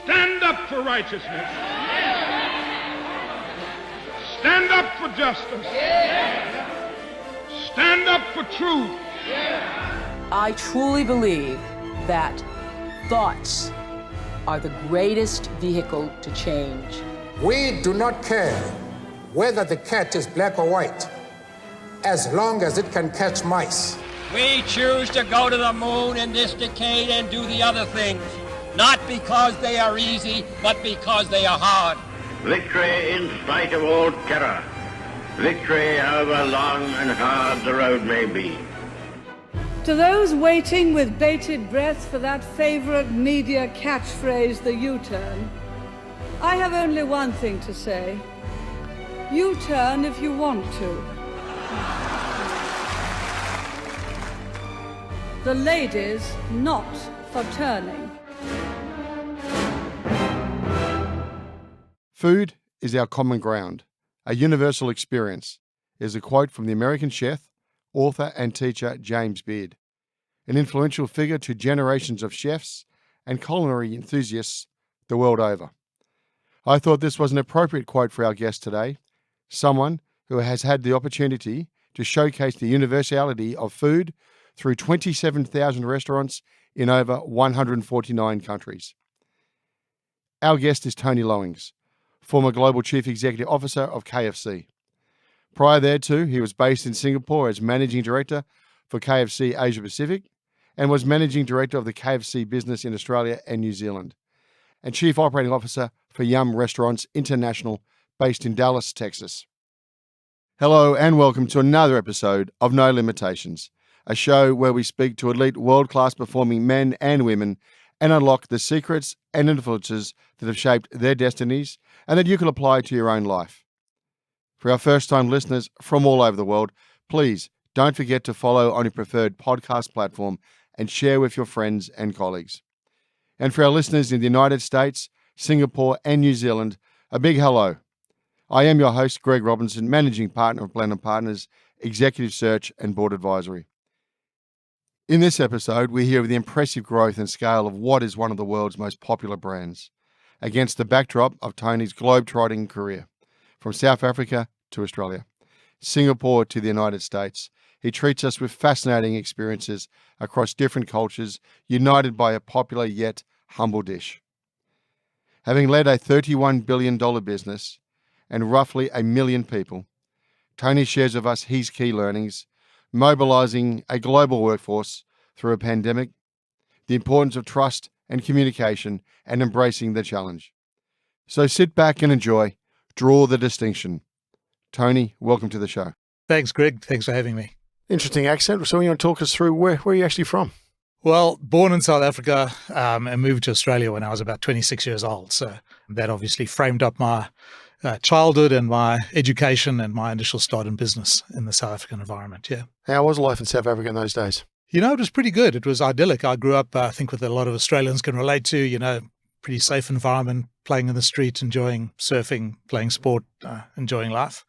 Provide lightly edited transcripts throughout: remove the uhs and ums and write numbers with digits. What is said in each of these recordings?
Stand up for righteousness. Stand up for justice. Stand up for truth. I truly believe that thoughts are the greatest vehicle to change. We do not care whether the cat is black or white, as long as it can catch mice. We choose to go to the moon in this decade and do the other things, not because they are easy, but because they are hard. Victory in spite of all terror. Victory however long and hard the road may be. To those waiting with bated breath for that favorite media catchphrase, the U-turn, I have only one thing to say. U-turn if you want to. The ladies not for turning. Food is our common ground, a universal experience, is a quote from the American chef, author and teacher James Beard, an influential figure to generations of chefs and culinary enthusiasts the world over. I thought this was an appropriate quote for our guest today, someone who has had the opportunity to showcase the universality of food through 27,000 restaurants in over 149 countries. Our guest is Tony Lowings, former Global Chief Executive Officer of KFC. Prior thereto, he was based in Singapore as Managing Director for KFC Asia Pacific and was Managing Director of the KFC business in Australia and New Zealand, and Chief Operating Officer for Yum Restaurants International based in Dallas, Texas. Hello and welcome to another episode of No Limitations, a show where we speak to elite world-class performing men and women and unlock the secrets and influences that have shaped their destinies and that you can apply to your own life. For our first-time listeners from all over the world, please don't forget to follow on your preferred podcast platform and share with your friends and colleagues. And for our listeners in the United States, Singapore and New Zealand, a big hello. I am your host, Greg Robinson, Managing Partner of Blenheim Partners, Executive Search and Board Advisory. In this episode, we hear of the impressive growth and scale of what is one of the world's most popular brands, against the backdrop of Tony's globe-trotting career. From South Africa to Australia, Singapore to the United States, he treats us with fascinating experiences across different cultures, united by a popular yet humble dish. Having led a $31 billion business and roughly 1 million people, Tony shares with us his key learnings, mobilizing a global workforce through a pandemic, the importance of trust and communication, and embracing the challenge. So sit back and enjoy, draw the distinction. Tony, welcome to the show. Thanks, Greg. Thanks for having me. Interesting accent. So you want to talk us through where are you actually from? Well, born in South Africa and moved to Australia when I was about 26 years old. So that obviously framed up my childhood and my education and my initial start in business in the South African environment, yeah. How was life in South Africa in those days? You know, it was pretty good. It was idyllic. I grew up, I think, with a lot of Australians can relate to, you know, pretty safe environment, playing in the street, enjoying surfing, playing sport, enjoying life.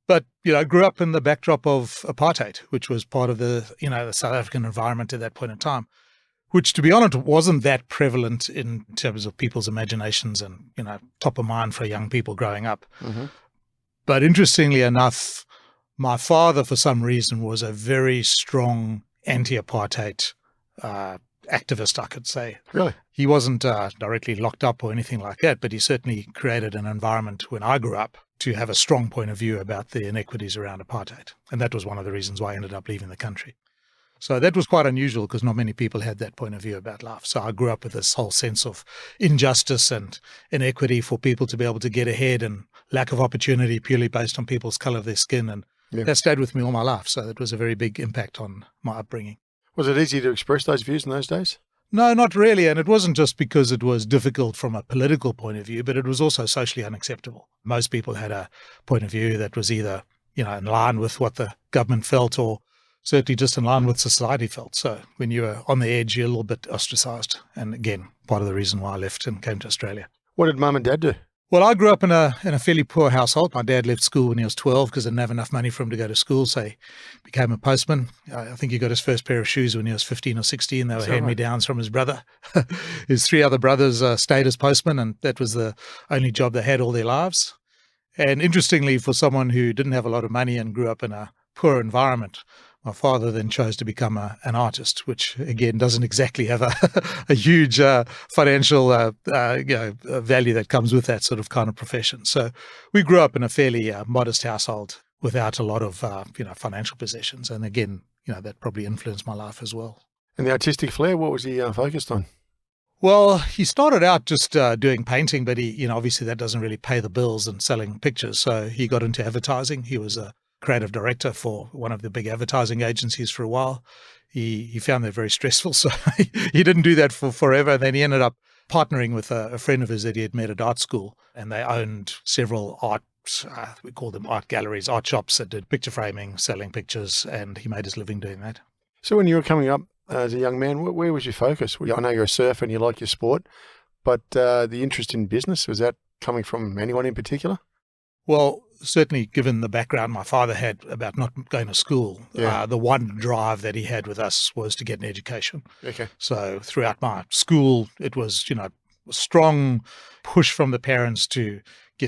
But, you know, I grew up in the backdrop of apartheid, which was part of the, you know, the South African environment at that point in time, which, to be honest, wasn't that prevalent in terms of people's imaginations and, you know, top of mind for young people growing up. Mm-hmm. But interestingly enough, my father, for some reason, was a very strong anti-apartheid activist, I could say. Really? He wasn't directly locked up or anything like that, but he certainly created an environment when I grew up to have a strong point of view about the inequities around apartheid. And that was one of the reasons why I ended up leaving the country. So that was quite unusual because not many people had that point of view about life. So I grew up with this whole sense of injustice and inequity for people to be able to get ahead and lack of opportunity purely based on people's color of their skin. And that stayed with me all my life. So that was a very big impact on my upbringing. Was it easy to express those views in those days? No, not really. And it wasn't just because it was difficult from a political point of view, but it was also socially unacceptable. Most people had a point of view that was either, you know, in line with what the government felt or certainly just in line with society felt. So when you were on the edge, you're a little bit ostracized. And again, part of the reason why I left and came to Australia. What did Mum and Dad do? Well, I grew up in a fairly poor household. My dad left school when he was 12 because he didn't have enough money for him to go to school, so he became a postman. I think he got his first pair of shoes when he was 15 or 16. They were hand-me-downs from his brother. His three other brothers stayed as postmen, and that was the only job they had all their lives. And interestingly, for someone who didn't have a lot of money and grew up in a poor environment, my father then chose to become an artist, which again doesn't exactly have a huge financial value that comes with that sort of kind of profession. So we grew up in a fairly modest household without a lot of financial possessions, and again, that probably influenced my life as well. And the artistic flair, what was he focused on? Well, he started out just doing painting, but he, obviously that doesn't really pay the bills and selling pictures. So he got into advertising. He was a creative director for one of the big advertising agencies for a while. He found that very stressful, so he didn't do that for forever. And then he ended up partnering with a friend of his that he had met at art school, and they owned several art, we call them art galleries, art shops that did picture framing, selling pictures, and he made his living doing that. So when you were coming up as a young man, where was your focus? I know you're a surfer and you like your sport, but the interest in business, was that coming from anyone in particular? Well, certainly given the background my father had about not going to school, the one drive that he had with us was to get an education. Okay. So throughout my school, it was, a strong push from the parents to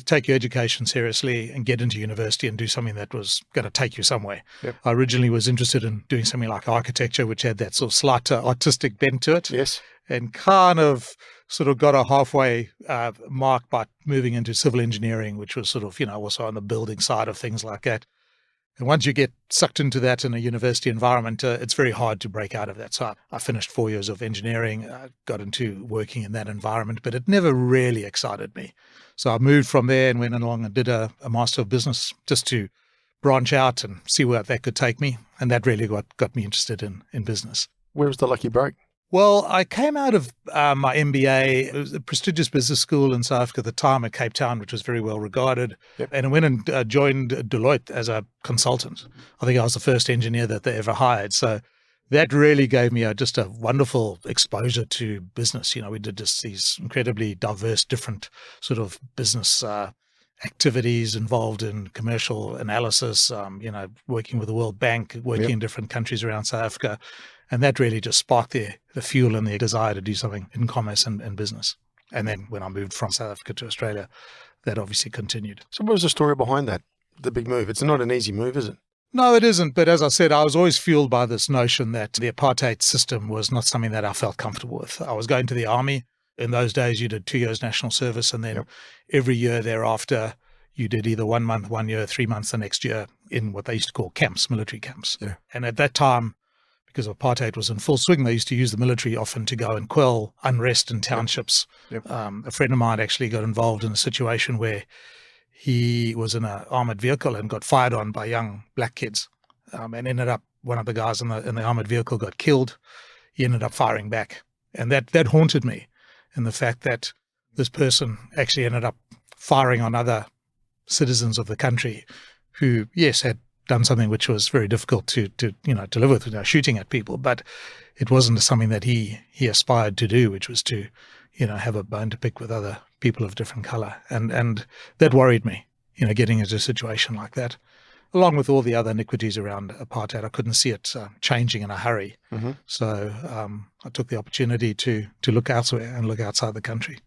take your education seriously and get into university and do something that was going to take you somewhere. Yep. I originally was interested in doing something like architecture, which had that sort of slight artistic bent to it. Yes. And kind of sort of got a halfway mark by moving into civil engineering, which was sort of, also on the building side of things like that. And once you get sucked into that in a university environment, it's very hard to break out of that. So I finished 4 years of engineering, got into working in that environment, but it never really excited me. So I moved from there and went along and did a Master of Business just to branch out and see where that could take me. And that really got me interested in business. Where was the lucky break? Well, I came out of my MBA. It was a prestigious business school in South Africa at the time at Cape Town, which was very well regarded. Yep. And I went and joined Deloitte as a consultant. I think I was the first engineer that they ever hired. So that really gave me just a wonderful exposure to business. We did just these incredibly diverse, different sort of business activities involved in commercial analysis, working with the World Bank, working in different countries around South Africa. And that really just sparked the fuel and the desire to do something in commerce and business. And then when I moved from South Africa to Australia, that obviously continued. So what was the story behind that, the big move? It's not an easy move, is it? No, it isn't. But as I said, I was always fueled by this notion that the apartheid system was not something that I felt comfortable with. I was going to the army. In those days, you did 2 years national service, and then every year thereafter, you did either 1 month, 1 year, 3 months the next year in what they used to call camps, military camps. Yeah. And at that time, because apartheid was in full swing, they used to use the military often to go and quell unrest in townships. Yep. A friend of mine actually got involved in a situation where he was in an armored vehicle and got fired on by young black kids, and ended up, one of the guys in the armored vehicle got killed. He ended up firing back. And that haunted me, in the fact that this person actually ended up firing on other citizens of the country who, yes, had done something which was very difficult to live with, shooting at people, but it wasn't something that he aspired to do, which was to, have a bone to pick with other people of different color. And that worried me, getting into a situation like that, along with all the other iniquities around apartheid. I couldn't see it changing in a hurry. Mm-hmm. So I took the opportunity to look elsewhere and look outside the country.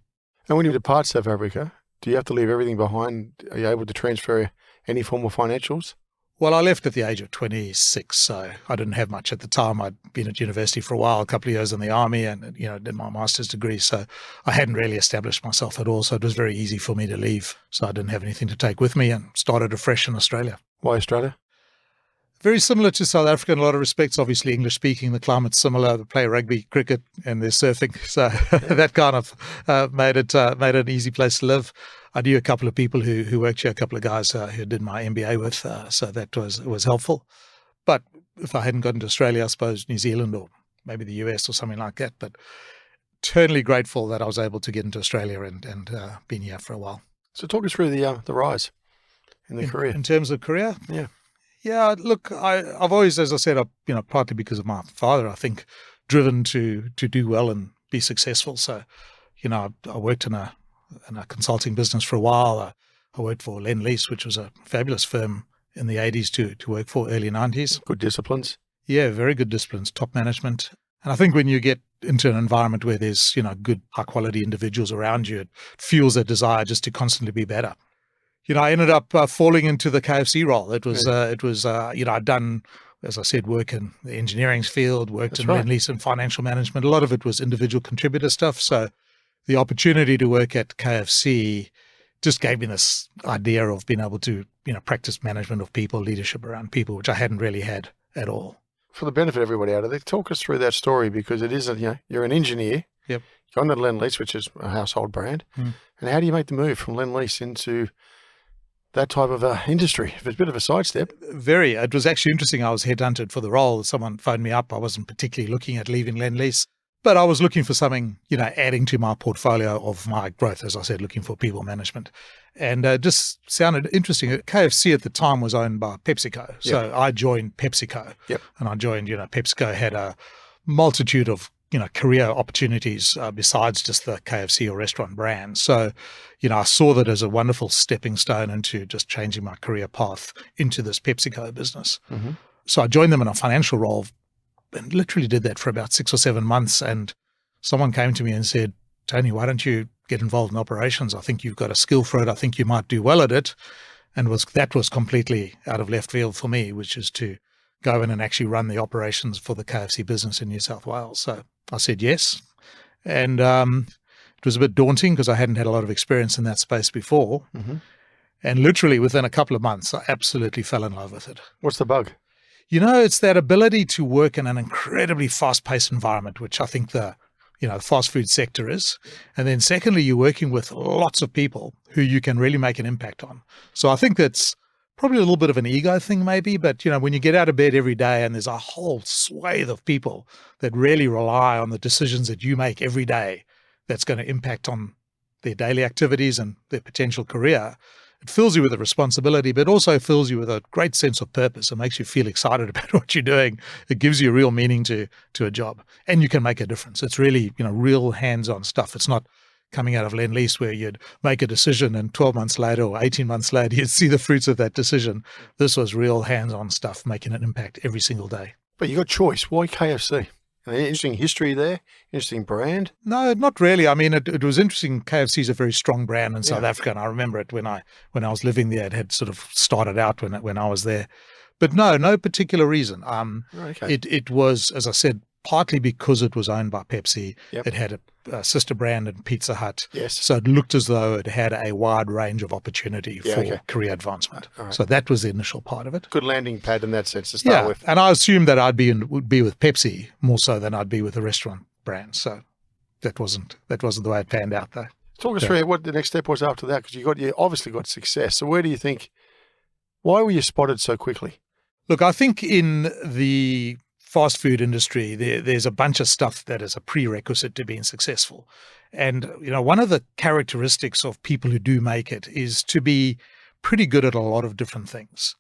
And when you depart South Africa, do you have to leave everything behind? Are you able to transfer any form of financials? Well, I left at the age of 26, so I didn't have much at the time. I'd been at university for a while, a couple of years in the army, and did my master's degree. So I hadn't really established myself at all. So it was very easy for me to leave. So I didn't have anything to take with me and started afresh in Australia. Why Australia? Very similar to South Africa in a lot of respects. Obviously, English speaking, the climate's similar. They play rugby, cricket, and there's surfing. So that kind of made it an easy place to live. I knew a couple of people who worked here, a couple of guys who did my MBA with, so that was helpful. But if I hadn't gotten to Australia, I suppose New Zealand or maybe the US or something like that. But eternally grateful that I was able to get into Australia and been here for a while. So talk us through the rise in the career. In terms of career? Yeah. Yeah, look, I've always, as I said, partly because of my father, I think, driven to do well and be successful. So, I worked in a in a consulting business for a while. I worked for Lend-Lease, which was a fabulous firm in the 80s to work for, early 90s. Good disciplines. Yeah, very good disciplines, top management. And I think when you get into an environment where there's, good, high-quality individuals around you, it fuels that desire just to constantly be better. I ended up falling into the KFC role. It was, I'd done, as I said, work in the engineering field, worked in Lend-Lease and financial management. A lot of it was individual contributor stuff. So the opportunity to work at KFC just gave me this idea of being able to, practice management of people, leadership around people, which I hadn't really had at all. For the benefit of everybody out of there, talk us through that story, because it is, you're an engineer. Yep. You're on the Lend-Lease, which is a household brand. And how do you make the move from Lend-Lease into that type of industry? It's a bit of a sidestep. Very. It was actually interesting. I was headhunted for the role. Someone phoned me up. I wasn't particularly looking at leaving Lend-Lease, but I was looking for something, adding to my portfolio of my growth, as I said, looking for people management. And just sounded interesting. KFC at the time was owned by PepsiCo. So I joined PepsiCo. Yep. And I joined, PepsiCo had a multitude of, career opportunities besides just the KFC or restaurant brand. So, I saw that as a wonderful stepping stone into just changing my career path into this PepsiCo business. Mm-hmm. So I joined them in a financial role and literally did that for about 6 or 7 months. And someone came to me and said, Tony, why don't you get involved in operations? I think you've got a skill for it. I think you might do well at it. And that was completely out of left field for me, which is to go in and actually run the operations for the KFC business in New South Wales. So I said yes. And it was a bit daunting because I hadn't had a lot of experience in that space before. Mm-hmm. And literally within a couple of months, I absolutely fell in love with it. What's the bug? It's that ability to work in an incredibly fast-paced environment, which I think the fast food sector is. And then secondly, you're working with lots of people who you can really make an impact on. So I think that's probably a little bit of an ego thing maybe, but when you get out of bed every day and there's a whole swathe of people that really rely on the decisions that you make every day, that's going to impact on their daily activities and their potential career, it fills you with a responsibility, but also fills you with a great sense of purpose. It makes you feel excited about what you're doing. It gives you a real meaning to a job, and you can make a difference. It's really, real hands-on stuff. It's not coming out of Lend-Lease where you'd make a decision and 12 months later or 18 months later, you'd see the fruits of that decision. This was real hands-on stuff, making an impact every single day. But you got choice. Why KFC? An interesting history there, interesting brand. No, not really. I mean, it was interesting. KFC is a very strong brand in South Africa, and I remember it when I was living there. It had sort of started out when I was there, but no particular reason. Okay. It was, as I said, partly because it was owned by Pepsi. Yep. It had a sister brand in Pizza Hut. Yes. So it looked as though it had a wide range of opportunity for career advancement. Right. So that was the initial part of it. Good landing pad in that sense to start with. And I assumed that would be with Pepsi more so than I'd be with a restaurant brand. So that wasn't the way it panned out though. Talk us through what the next step was after that, because you obviously got success. So where do you think, why were you spotted so quickly? Look, I think in the fast food industry, there's a bunch of stuff that is a prerequisite to being successful. And, one of the characteristics of people who do make it is to be pretty good at a lot of different things.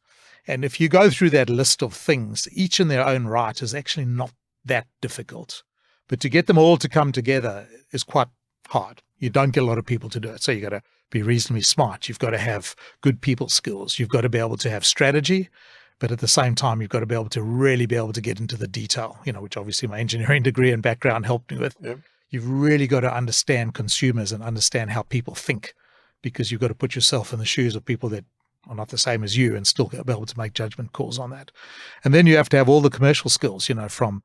And if you go through that list of things, each in their own right is actually not that difficult. But to get them all to come together is quite hard. You don't get a lot of people to do it. So you got to be reasonably smart. You've got to have good people skills. You've got to be able to have strategy. But at the same time, you've got to be able to really be able to get into the detail, which obviously my engineering degree and background helped me with. Yep. You've really got to understand consumers and understand how people think, because you've got to put yourself in the shoes of people that are not the same as you and still be able to make judgment calls on that. And then you have to have all the commercial skills, from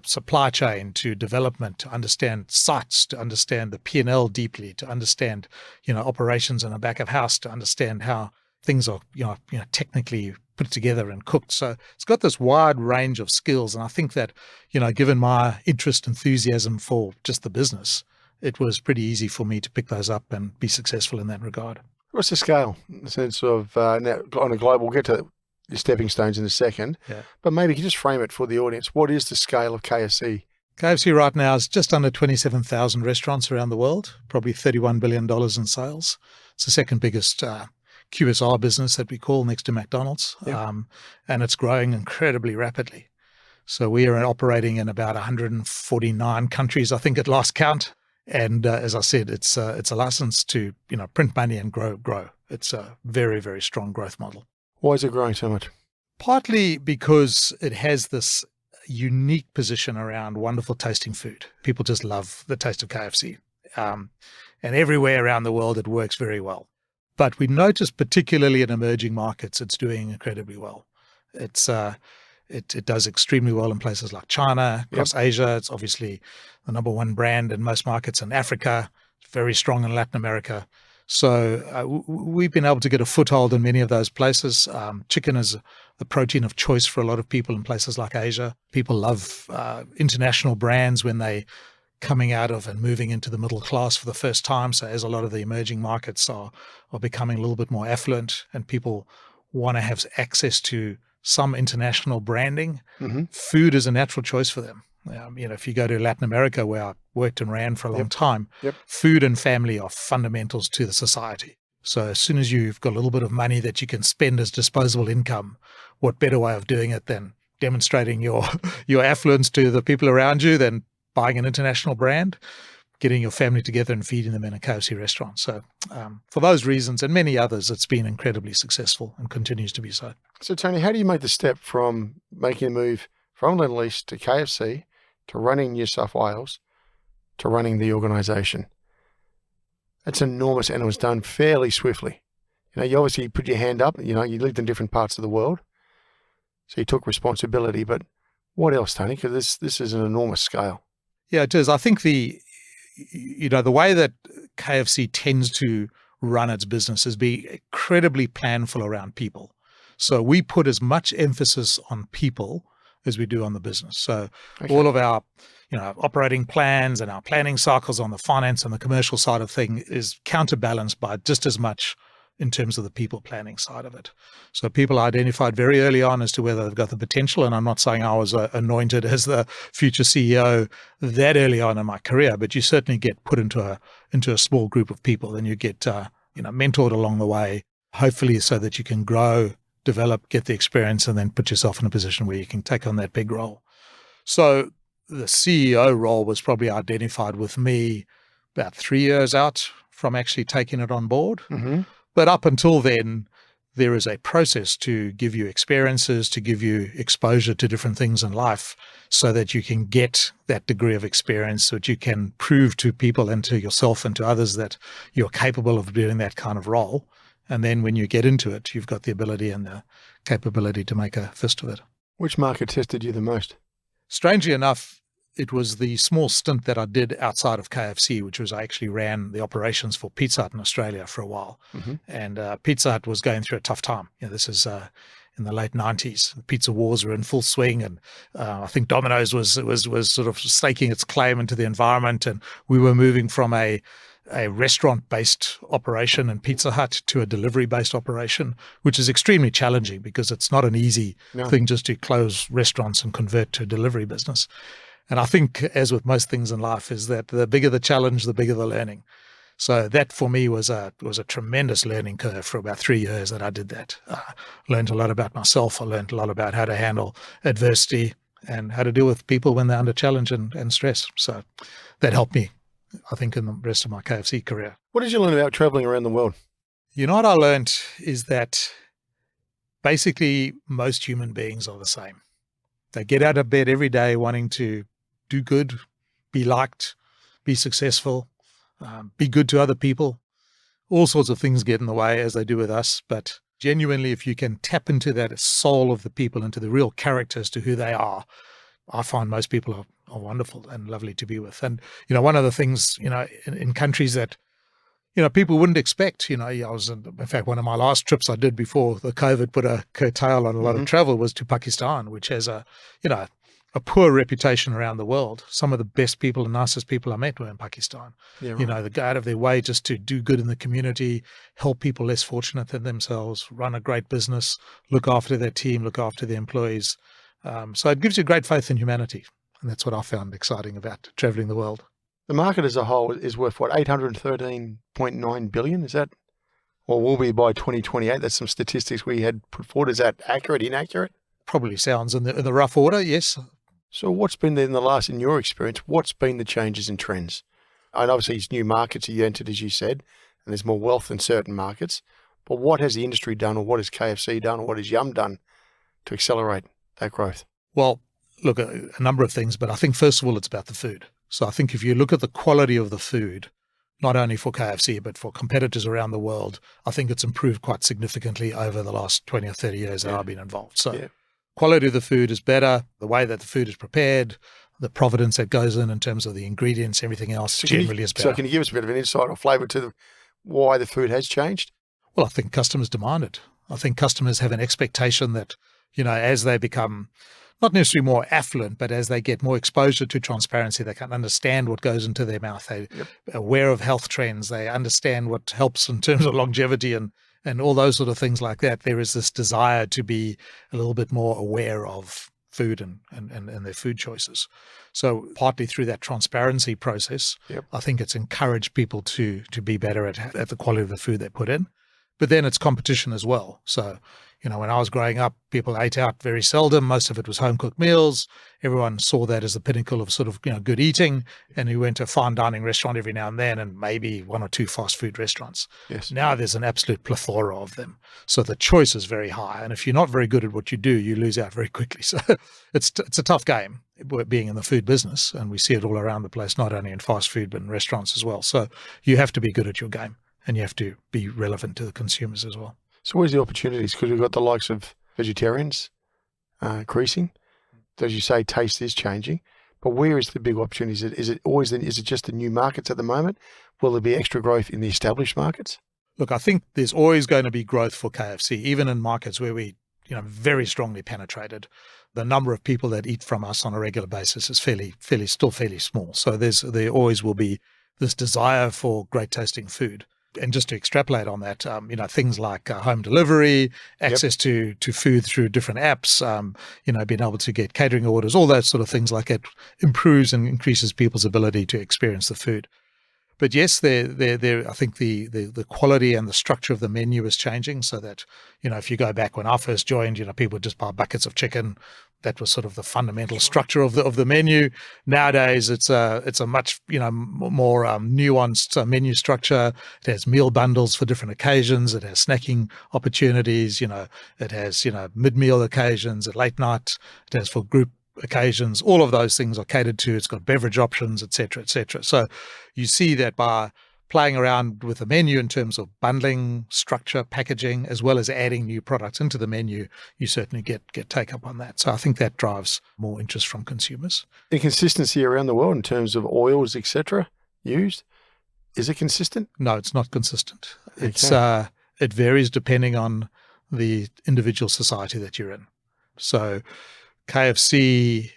supply chain to development, to understand sites, to understand the P&L deeply, to understand, operations in a back of house, to understand how things are, technically put together and cooked. So it's got this wide range of skills. And I think that, given my interest, enthusiasm for just the business, it was pretty easy for me to pick those up and be successful in that regard. What's the scale in the sense of now on a global, we'll get to your stepping stones in a second, but maybe you can just frame it for the audience. What is the scale of KFC? KFC right now is just under 27,000 restaurants around the world, probably $31 billion in sales. It's the second biggest QSR business that we call, next to McDonald's, and it's growing incredibly rapidly. So we are operating in about 149 countries, I think, at last count, And as I said, it's a license to print money and grow. It's a very, very strong growth model. Why is it growing so much? Partly because it has this unique position around wonderful tasting food. People just love the taste of KFC. And everywhere around the world, it works very well. But we notice, particularly in emerging markets, it's doing incredibly well. It does extremely well in places like China, across Asia. It's obviously the number one brand in most markets in Africa. It's very strong in Latin America. So we've been able to get a foothold in many of those places. Chicken is the protein of choice for a lot of people in places like Asia. People love international brands when they coming out of and moving into the middle class for the first time. So as a lot of the emerging markets are becoming a little bit more affluent and people want to have access to some international branding, food is a natural choice for them. If you go to Latin America, where I worked and ran for a long time, food and family are fundamentals to the society. So as soon as you've got a little bit of money that you can spend as disposable income, what better way of doing it than demonstrating your affluence to the people around you than buying an international brand, getting your family together and feeding them in a KFC restaurant. So for those reasons and many others, it's been incredibly successful and continues to be so. So Tony, how do you make the step from making a move from Lend-Lease to KFC to running New South Wales to running the organisation? It's enormous, and it was done fairly swiftly. You obviously put your hand up. You lived in different parts of the world, so you took responsibility. But what else, Tony? Because this is an enormous scale. Yeah, it is. I think the way that KFC tends to run its business is be incredibly planful around people. So we put as much emphasis on people as we do on the business. So all of our operating plans and our planning cycles on the finance and the commercial side of things is counterbalanced by just as much in terms of the people planning side of it. So people identified very early on as to whether they've got the potential, and I'm not saying I was anointed as the future CEO that early on in my career, but you certainly get put into a small group of people, and you get mentored along the way, hopefully so that you can grow, develop, get the experience, and then put yourself in a position where you can take on that big role. So the CEO role was probably identified with me about 3 years out from actually taking it on board. But up until then, there is a process to give you experiences, to give you exposure to different things in life so that you can get that degree of experience, so that you can prove to people and to yourself and to others that you're capable of doing that kind of role. And then when you get into it, you've got the ability and the capability to make a fist of it. Which market tested you the most? Strangely enough, it was the small stint that I did outside of KFC, which was I actually ran the operations for Pizza Hut in Australia for a while. And Pizza Hut was going through a tough time. This is in the late 90s. The pizza wars were in full swing, and I think Domino's was sort of staking its claim into the environment, and we were moving from a restaurant-based operation in Pizza Hut to a delivery-based operation, which is extremely challenging because it's not an easy thing just to close restaurants and convert to a delivery business. And I think, as with most things in life, is that the bigger the challenge, the bigger the learning. So that for me was a tremendous learning curve for about 3 years that I did that. Learned a lot about myself. I learned a lot about how to handle adversity and how to deal with people when they're under challenge and stress. So that helped me, I think, in the rest of my KFC career. What did you learn about traveling around the world? What I learned is that basically most human beings are the same. They get out of bed every day wanting to do good, be liked, be successful, be good to other people. All sorts of things get in the way, as they do with us. But genuinely, if you can tap into that soul of the people, into the real character as to who they are, I find most people are wonderful and lovely to be with. And, one of the things, in countries that, people wouldn't expect, I was, in fact, one of my last trips I did before the COVID put a curtail on a lot of travel was to Pakistan, which has a poor reputation around the world. Some of the best people and nicest people I met were in Pakistan. Yeah, right. They go out of their way just to do good in the community, help people less fortunate than themselves, run a great business, look after their team, look after their employees. So it gives you great faith in humanity. And that's what I found exciting about traveling the world. The market as a whole is worth, what, 813.9 billion? Is that, or will be by 2028? That's some statistics we had put forward. Is that accurate, inaccurate? Probably sounds in the rough order, yes. So what's been there in your experience, what's been the changes in trends? And obviously it's new markets that you entered, as you said, and there's more wealth in certain markets. But what has the industry done, or what has KFC done, or what has Yum done to accelerate that growth? Well, look, a number of things, but I think first of all, it's about the food. So I think if you look at the quality of the food, not only for KFC, but for competitors around the world, I think it's improved quite significantly over the last 20 or 30 years that I've been involved. So quality of the food is better, the way that the food is prepared, the providence that goes in terms of the ingredients, everything else generally is better. So can you give us a bit of an insight or flavour to why the food has changed? Well, I think customers demand it. I think customers have an expectation that, as they become not necessarily more affluent, but as they get more exposure to transparency, they can understand what goes into their mouth. They're aware of health trends. They understand what helps in terms of longevity and all those sort of things like that. There is this desire to be a little bit more aware of food and their food choices. So partly through that transparency process, I think it's encouraged people to be better at the quality of the food they put in. But then it's competition as well. So, when I was growing up, people ate out very seldom. Most of it was home-cooked meals. Everyone saw that as the pinnacle of sort of, good eating. And you went to a fine dining restaurant every now and then, and maybe one or two fast food restaurants. Yes. Now there's an absolute plethora of them. So the choice is very high. And if you're not very good at what you do, you lose out very quickly. So it's a tough game being in the food business. And we see it all around the place, not only in fast food, but in restaurants as well. So you have to be good at your game. And you have to be relevant to the consumers as well. So where's the opportunities? Because we've got the likes of vegetarians increasing. As you say, taste is changing. But where is the big opportunities? Is it just the new markets at the moment? Will there be extra growth in the established markets? Look, I think there's always going to be growth for KFC, even in markets where we, very strongly penetrated. The number of people that eat from us on a regular basis is still fairly small. So there always will be this desire for great tasting food. And just to extrapolate on that, things like home delivery, access to food through different apps, being able to get catering orders, all those sort of things like that improves and increases people's ability to experience the food. But yes, I think the quality and the structure of the menu is changing so that, if you go back when I first joined, people would just buy buckets of chicken. That was sort of the fundamental structure of the menu. Nowadays, it's a much more nuanced menu structure. It has meal bundles for different occasions. It has snacking opportunities. It has mid-meal occasions at late night. It has for group occasions. All of those things are catered to. It's got beverage options, et cetera, et cetera. So you see that by playing around with the menu in terms of bundling, structure, packaging, as well as adding new products into the menu, you certainly get take up on that. So I think that drives more interest from consumers. The consistency around the world in terms of oils, et cetera, used, is it consistent? No, it's not consistent. Okay. It varies depending on the individual society that you're in. So KFC,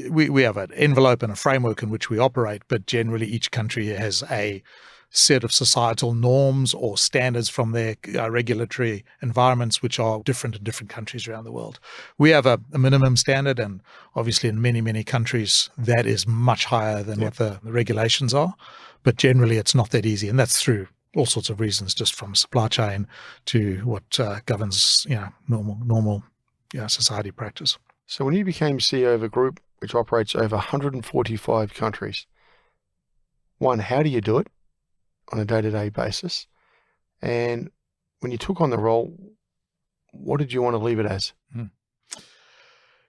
we have an envelope and a framework in which we operate, but generally each country has a set of societal norms or standards from their regulatory environments, which are different in different countries around the world. We have a minimum standard, and obviously in many, many countries, that is much higher than what the regulations are. But generally, it's not that easy, and that's through all sorts of reasons, just from supply chain to what governs normal society practice. So when you became CEO of a group which operates over 145 countries, one, how do you do it on a day-to-day basis? And when you took on the role, what did you want to leave it as?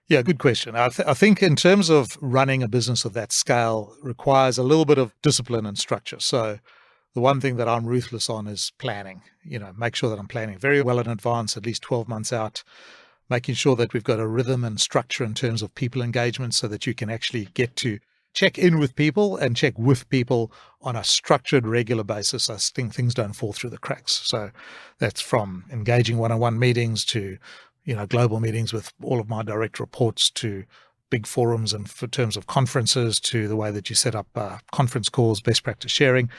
Yeah, good question. I think in terms of running a business of that scale requires a little bit of discipline and structure. So the one thing that I'm ruthless on is planning. Make sure that I'm planning very well in advance, at least 12 months out, making sure that we've got a rhythm and structure in terms of people engagement so that you can actually get to check in with people and check with people on a structured, regular basis. I think things don't fall through the cracks. So that's from engaging one-on-one meetings to, global meetings with all of my direct reports to big forums and for terms of conferences to the way that you set up conference calls, best practice sharing.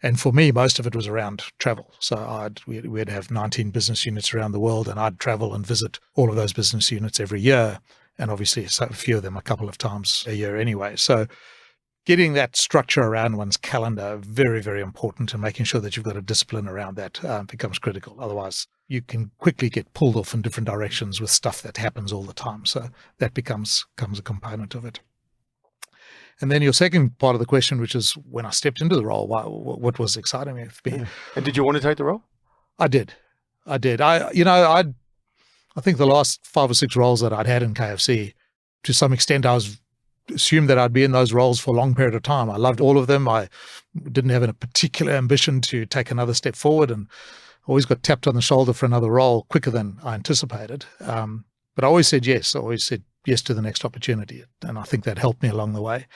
And for me, most of it was around travel. So we'd have 19 business units around the world, and I'd travel and visit all of those business units every year. And obviously, a few of them a couple of times a year anyway. So getting that structure around one's calendar, very, very important, and making sure that you've got a discipline around that becomes critical. Otherwise, you can quickly get pulled off in different directions with stuff that happens all the time. So that becomes a component of it. And then your second part of the question, which is when I stepped into the role, what was exciting me? Yeah. And did you want to take the role? I did. I think the last 5 or 6 roles that I'd had in KFC, to some extent, I was assumed that I'd be in those roles for a long period of time. I loved all of them. I didn't have a particular ambition to take another step forward, and always got tapped on the shoulder for another role quicker than I anticipated. But I always said yes. I always said yes to the next opportunity. And I think that helped me along the way.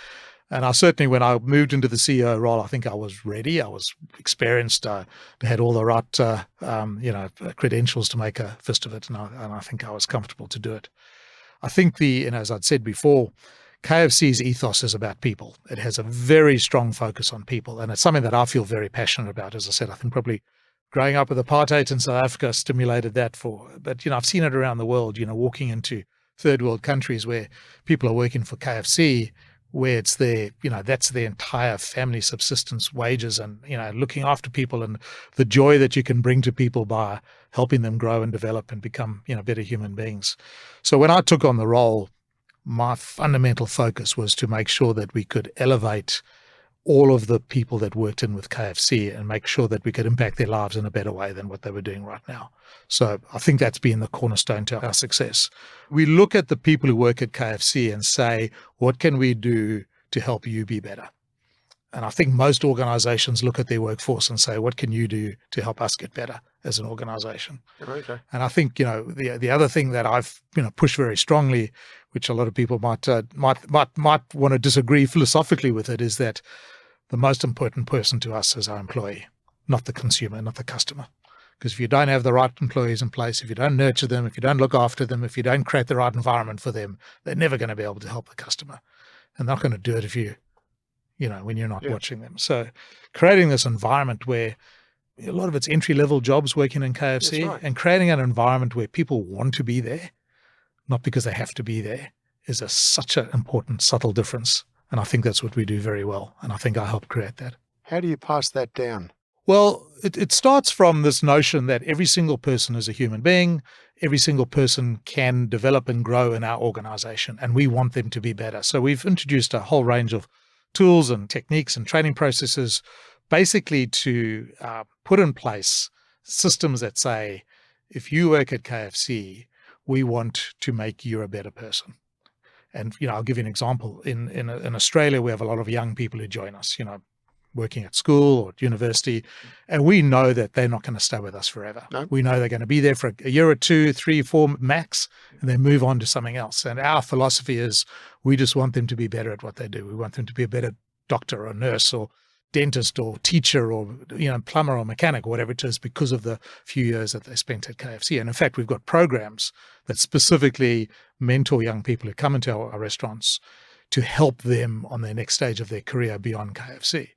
And I certainly, when I moved into the CEO role, I think I was ready. I was experienced. I had all the right, credentials to make a fist of it. And I think I was comfortable to do it. I think as I'd said before, KFC's ethos is about people. It has a very strong focus on people. And it's something that I feel very passionate about. As I said, I think probably growing up with apartheid in South Africa stimulated that but I've seen it around the world, walking into third world countries where people are working for KFC, where it's that's their entire family subsistence wages and, looking after people and the joy that you can bring to people by helping them grow and develop and become, better human beings. So when I took on the role, my fundamental focus was to make sure that we could elevate all of the people that worked in with KFC and make sure that we could impact their lives in a better way than what they were doing right now. So I think that's been the cornerstone to our success. We look at the people who work at KFC and say, what can we do to help you be better? And I think most organizations look at their workforce and say, what can you do to help us get better as an organization? Okay. And I think, the other thing that I've, pushed very strongly, which a lot of people might want to disagree philosophically with it, is that the most important person to us is our employee, not the consumer, not the customer. Because if you don't have the right employees in place, if you don't nurture them, if you don't look after them, if you don't create the right environment for them, they're never going to be able to help the customer. And they're not going to do it if when you're not watching them. So creating this environment where a lot of it's entry-level jobs working in KFC, right, and creating an environment where people want to be there, not because they have to be there, is such an important, subtle difference. And I think that's what we do very well. And I think I helped create that. How do you pass that down? Well, it starts from this notion that every single person is a human being. Every single person can develop and grow in our organization, and we want them to be better. So we've introduced a whole range of tools and techniques and training processes basically to put in place systems that say, if you work at KFC, we want to make you a better person. And, I'll give you an example. In Australia, we have a lot of young people who join us, working at school or at university, and we know that they're not going to stay with us forever. No. We know they're going to be there for a year or 2, 3, 4 max, and then move on to something else. And our philosophy is we just want them to be better at what they do. We want them to be a better doctor or nurse or dentist or teacher or plumber or mechanic or whatever it is, because of the few years that they spent at KFC. And in fact, we've got programs that specifically mentor young people who come into our restaurants to help them on their next stage of their career beyond KFC.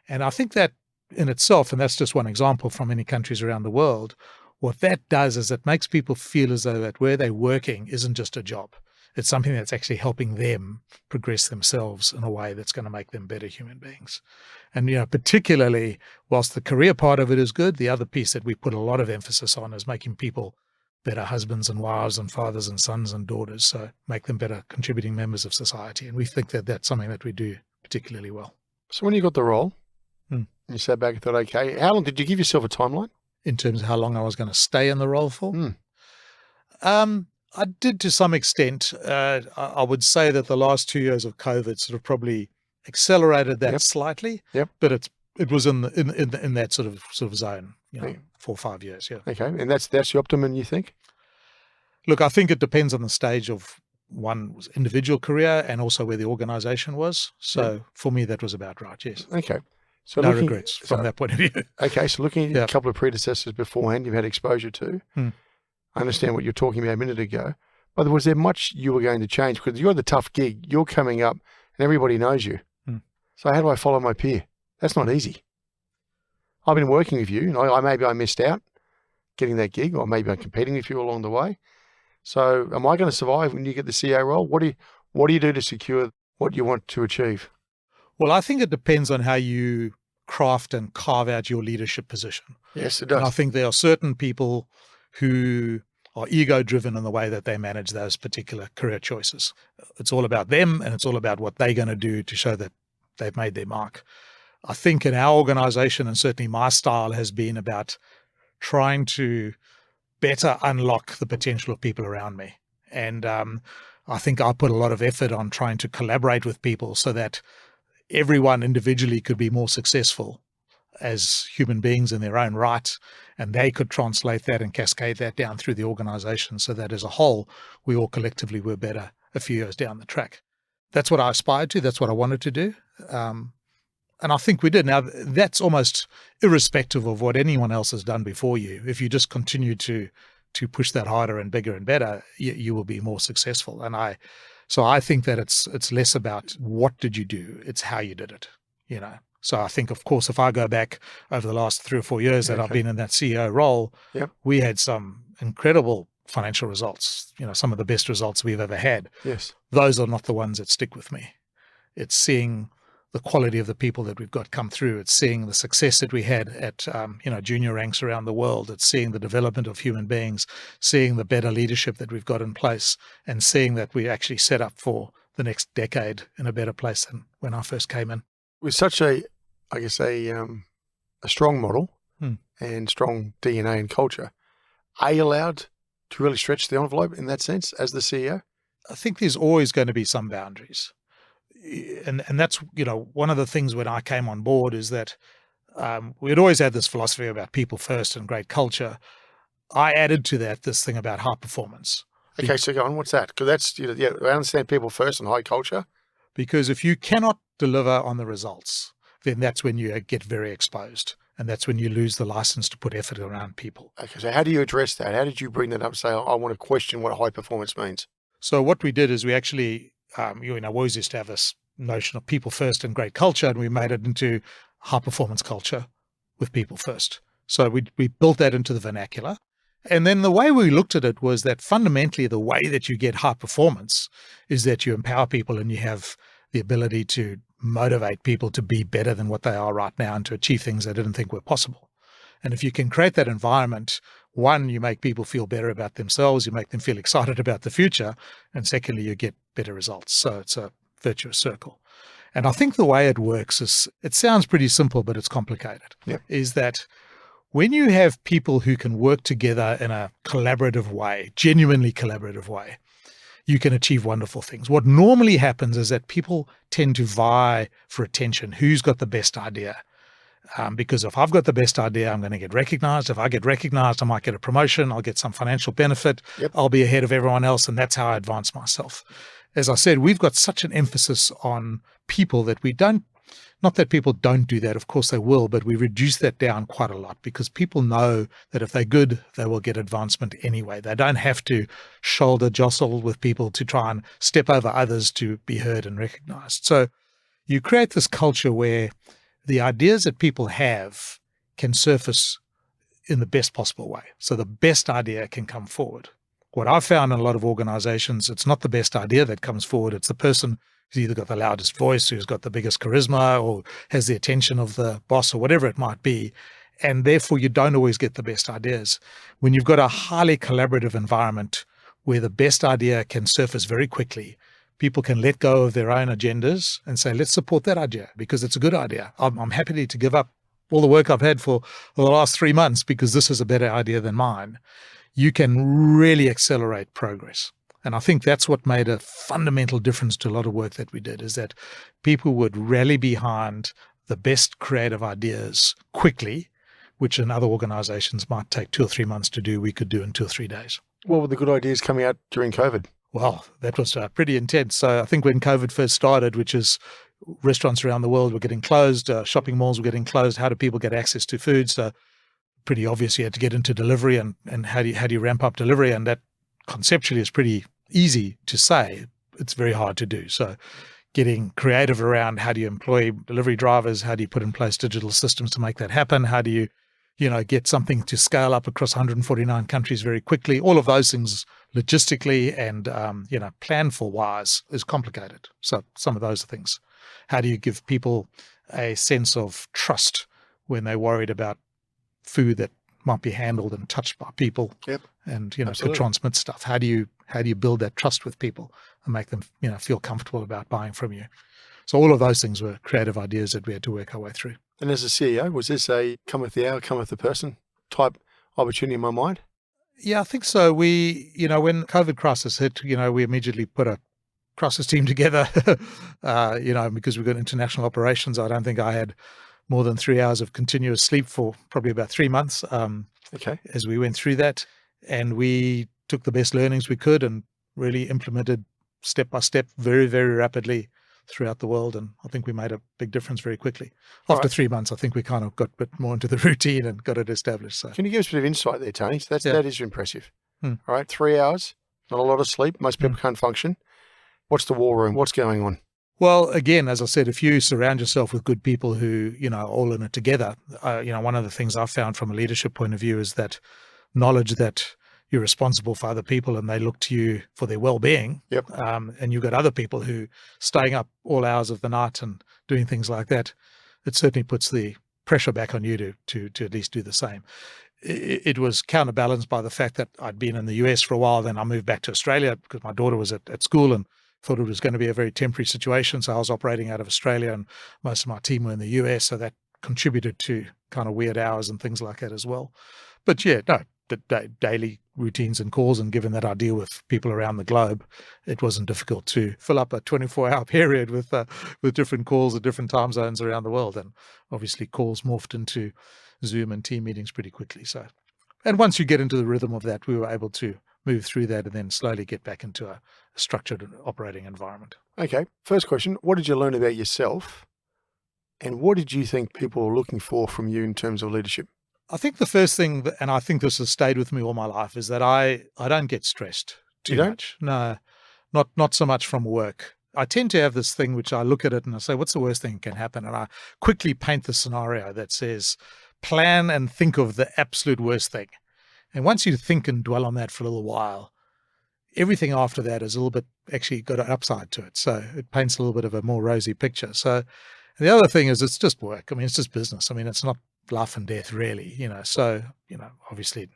And I think that in itself, and that's just one example from many countries around the world, what that does is it makes people feel as though that where they're working isn't just a job. It's something that's actually helping them progress themselves in a way that's going to make them better human beings. And, particularly whilst the career part of it is good, the other piece that we put a lot of emphasis on is making people better husbands and wives and fathers and sons and daughters. So make them better contributing members of society. And we think that that's something that we do particularly well. So when you got the role, you sat back and thought, okay, how long did you give yourself a timeline? In terms of how long I was going to stay in the role for? I did to some extent. I would say that the last 2 years of COVID sort of probably accelerated that slightly. Yep. But it was in that sort of zone, 4 or 5 years. Yeah. Okay, and that's the optimum, you think? Look, I think it depends on the stage of one's individual career and also where the organisation was. So for me, that was about right. Yes. Okay. So no regrets from that point of view. Okay, so looking at a couple of predecessors beforehand, you've had exposure to. I understand what you're talking about a minute ago. But was there much you were going to change? Because you're the tough gig. You're coming up and everybody knows you. So how do I follow my peer? That's not easy. I've been working with you, and maybe I missed out getting that gig, or maybe I'm competing with you along the way. So am I going to survive when you get the CEO role? What do you do to secure what you want to achieve? Well, I think it depends on how you craft and carve out your leadership position. Yes, it does. And I think there are certain people who are ego-driven in the way that they manage those particular career choices. It's all about them, and it's all about what they're going to do to show that they've made their mark. I think in our organization, and certainly my style has been about trying to better unlock the potential of people around me. And I think I put a lot of effort on trying to collaborate with people so that everyone individually could be more successful as human beings in their own right, and they could translate that and cascade that down through the organization so that as a whole, we all collectively were better a few years down the track. That's what I aspired to. That's what I wanted to do. And I think we did. Now, that's almost irrespective of what anyone else has done before you. If you just continue to push that harder and bigger and better, you will be more successful. And so I think that it's less about what did you do, it's how you did it, you know. So I think, of course, if I go back over the last 3 or 4 years that I've been in that CEO role, we had some incredible financial results, you know, some of the best results we've ever had. Yes. Those are not the ones that stick with me. It's seeing the quality of the people that we've got come through. It's seeing the success that we had at, junior ranks around the world. It's seeing the development of human beings, seeing the better leadership that we've got in place, and seeing that we actually set up for the next decade in a better place than when I first came in. With such a strong model and strong DNA and culture, are you allowed to really stretch the envelope in that sense as the CEO? I think there's always going to be some boundaries. And that's, you know, one of the things when I came on board is that we had always had this philosophy about people first and great culture. I added to that this thing about high performance. Okay, so go on. What's that? Because that's, I understand people first and high culture. Because if you cannot deliver on the results, then that's when you get very exposed. And that's when you lose the license to put effort around people. Okay, so how do you address that? How did you bring that up and say, I want to question what high performance means? So what we did is we actually, we always used to have this notion of people first and great culture, and we made it into high performance culture with people first. So we built that into the vernacular. And then the way we looked at it was that fundamentally the way that you get high performance is that you empower people and you have the ability to motivate people to be better than what they are right now and to achieve things they didn't think were possible. And if you can create that environment, one, you make people feel better about themselves, you make them feel excited about the future, and secondly, you get better results. So it's a virtuous circle. And I think the way it works is, it sounds pretty simple, but it's complicated, is that when you have people who can work together in a collaborative way, genuinely collaborative way, you can achieve wonderful things. What normally happens is that people tend to vie for attention. Who's got the best idea? Because if I've got the best idea, I'm going to get recognized. If I get recognized, I might get a promotion. I'll get some financial benefit. I'll be ahead of everyone else, and that's how I advance myself. As I said, we've got such an emphasis on people that we don't, not that people don't do that, of course they will, but we reduce that down quite a lot because people know that if they're good, they will get advancement anyway. They don't have to shoulder jostle with people to try and step over others to be heard and recognized. So you create this culture where the ideas that people have can surface in the best possible way. So the best idea can come forward. What I've found in a lot of organizations, it's not the best idea that comes forward. It's the person who's either got the loudest voice, who's got the biggest charisma, or has the attention of the boss, or whatever it might be. And therefore, you don't always get the best ideas. When you've got a highly collaborative environment where the best idea can surface very quickly, people can let go of their own agendas and say, let's support that idea because it's a good idea. I'm happy to give up all the work I've had for the last 3 months because this is a better idea than mine. You can really accelerate progress. And I think that's what made a fundamental difference to a lot of work that we did, is that people would rally behind the best creative ideas quickly, which in other organizations might take 2 or 3 months to do, we could do in 2 or 3 days. What were the good ideas coming out during COVID? Well, that was pretty intense. So I think when COVID first started, which is restaurants around the world were getting closed, shopping malls were getting closed, how do people get access to food? So pretty obvious you had to get into delivery and how do you ramp up delivery? And that conceptually is pretty easy to say. It's very hard to do. So getting creative around how do you employ delivery drivers? How do you put in place digital systems to make that happen? How do you get something to scale up across 149 countries very quickly? All of those things logistically and, planful wise is complicated. So some of those things. How do you give people a sense of trust when they're worried about food that might be handled and touched by people. Yep. And, could Absolutely. transmit stuff. How do you build that trust with people and make them, feel comfortable about buying from you? So all of those things were creative ideas that we had to work our way through. And as a CEO, was this a come with the hour, come with the person type opportunity in my mind? Yeah, I think so. We, when COVID crisis hit, we immediately put a crisis team together, because we've got international operations. I don't think I had more than 3 hours of continuous sleep for probably about 3 months as we went through that. And we took the best learnings we could and really implemented step by step very, very rapidly throughout the world. And I think we made a big difference very quickly. After 3 months, I think we kind of got a bit more into the routine and got it established. So, can you give us a bit of insight there, Tony? So that is impressive. Hmm. All right, 3 hours, not a lot of sleep. Most people can't function. What's the war room? What's going on? Well, again, as I said, if you surround yourself with good people who, are all in it together, one of the things I've found from a leadership point of view is that knowledge that you're responsible for other people and they look to you for their well-being. Yep. And you've got other people who staying up all hours of the night and doing things like that. It certainly puts the pressure back on you to at least do the same. It was counterbalanced by the fact that I'd been in the US for a while. Then I moved back to Australia because my daughter was at school and thought it was going to be a very temporary situation. So I was operating out of Australia and most of my team were in the US. So that contributed to kind of weird hours and things like that as well. But the daily routines and calls, and given that I deal with people around the globe, it wasn't difficult to fill up a 24-hour period with different calls at different time zones around the world. And obviously calls morphed into Zoom and team meetings pretty quickly. So, and once you get into the rhythm of that, we were able to move through that and then slowly get back into a structured operating environment. Okay. First question, what did you learn about yourself and what did you think people were looking for from you in terms of leadership? I think the first thing, and I think this has stayed with me all my life, is that I don't get stressed too much. No, not so much from work. I tend to have this thing which I look at it and I say, what's the worst thing that can happen? And I quickly paint the scenario that says, plan and think of the absolute worst thing. And once you think and dwell on that for a little while, everything after that is a little bit actually got an upside to it. So it paints a little bit of a more rosy picture. So the other thing is it's just work. I mean, it's just business. I mean, it's not life and death really, so, obviously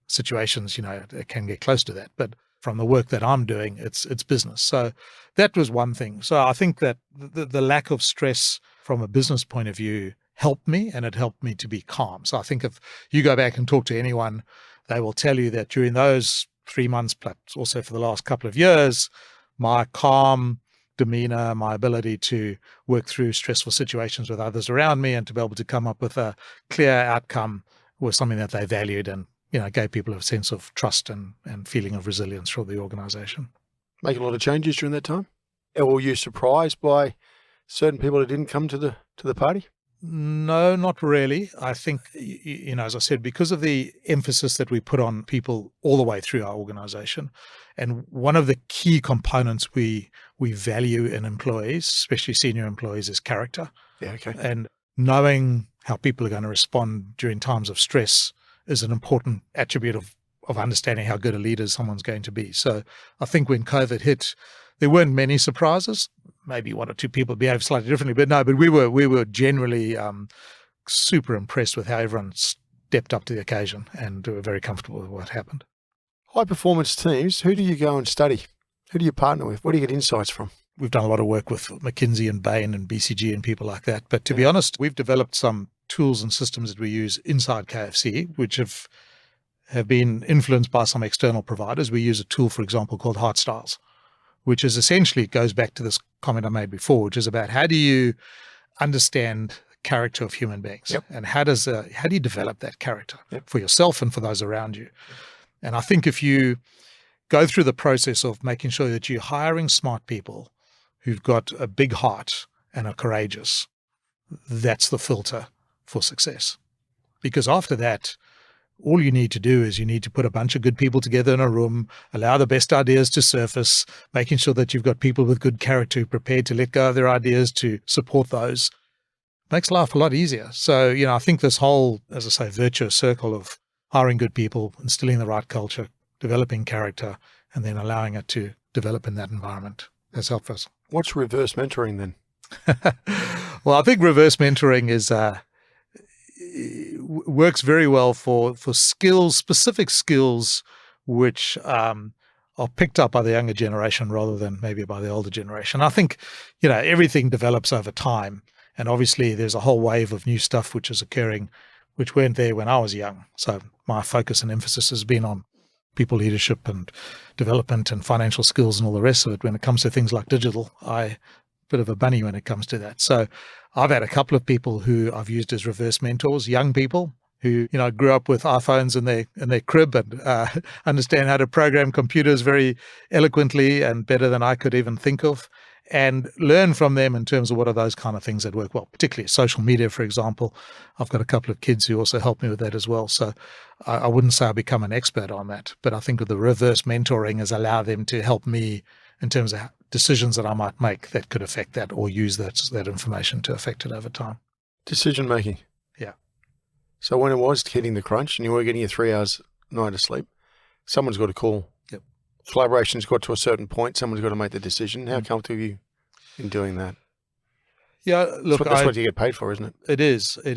situations, it can get close to that, but from the work that I'm doing, it's business. So that was one thing. So I think that the lack of stress from a business point of view helped me, and it helped me to be calm. So I think if you go back and talk to anyone, they will tell you that during those 3 months, plus also for the last couple of years, my calm demeanor, my ability to work through stressful situations with others around me and to be able to come up with a clear outcome was something that they valued and, gave people a sense of trust and feeling of resilience for the organization. Make a lot of changes during that time? Or were you surprised by certain people that didn't come to the party? No, not really. I think, as I said, because of the emphasis that we put on people all the way through our organization, and one of the key components we value in employees, especially senior employees, is character. Yeah, okay. And knowing how people are going to respond during times of stress is an important attribute of understanding how good a leader someone's going to be. So I think when COVID hit, there weren't many surprises. Maybe one or two people behaved slightly differently, but we were generally super impressed with how everyone stepped up to the occasion, and we were very comfortable with what happened. High performance teams, who do you go and study? Who do you partner with? Where do you get insights from? We've done a lot of work with McKinsey and Bain and BCG and people like that. But to be honest, we've developed some tools and systems that we use inside KFC, which have been influenced by some external providers. We use a tool, for example, called Heart Styles, which is essentially goes back to this comment I made before, which is about how do you understand the character of human beings, and how do you develop that character for yourself and for those around you. And I think if you go through the process of making sure that you're hiring smart people who've got a big heart and are courageous, that's the filter for success. Because after that, all you need to do is you need to put a bunch of good people together in a room, allow the best ideas to surface, making sure that you've got people with good character prepared to let go of their ideas to support those. Makes life a lot easier. So, I think this whole, as I say, virtuous circle of hiring good people, instilling the right culture, developing character, and then allowing it to develop in that environment has helped us. What's reverse mentoring then? Well, I think reverse mentoring is works very well for skills, specific skills, which are picked up by the younger generation rather than maybe by the older generation. I think, everything develops over time. And obviously there's a whole wave of new stuff which is occurring, which weren't there when I was young. So my focus and emphasis has been on people leadership and development and financial skills and all the rest of it. When it comes to things like digital, I bit of a bunny when it comes to that. So I've had a couple of people who I've used as reverse mentors, young people who, grew up with iPhones in their crib and understand how to program computers very eloquently and better than I could even think of, and learn from them in terms of what are those kind of things that work well, particularly social media, for example. I've got a couple of kids who also help me with that as well. So I wouldn't say I become an expert on that, but I think with the reverse mentoring has allowed them to help me in terms of decisions that I might make that could affect that, or use that information to affect it over time. Decision making. Yeah. So when it was hitting the crunch and you were getting your 3 hours a night of sleep, someone's got to call. Yep. Collaboration's got to a certain point. Someone's got to make the decision. How comfortable are you in doing that? Yeah, look, That's what you get paid for, isn't it? It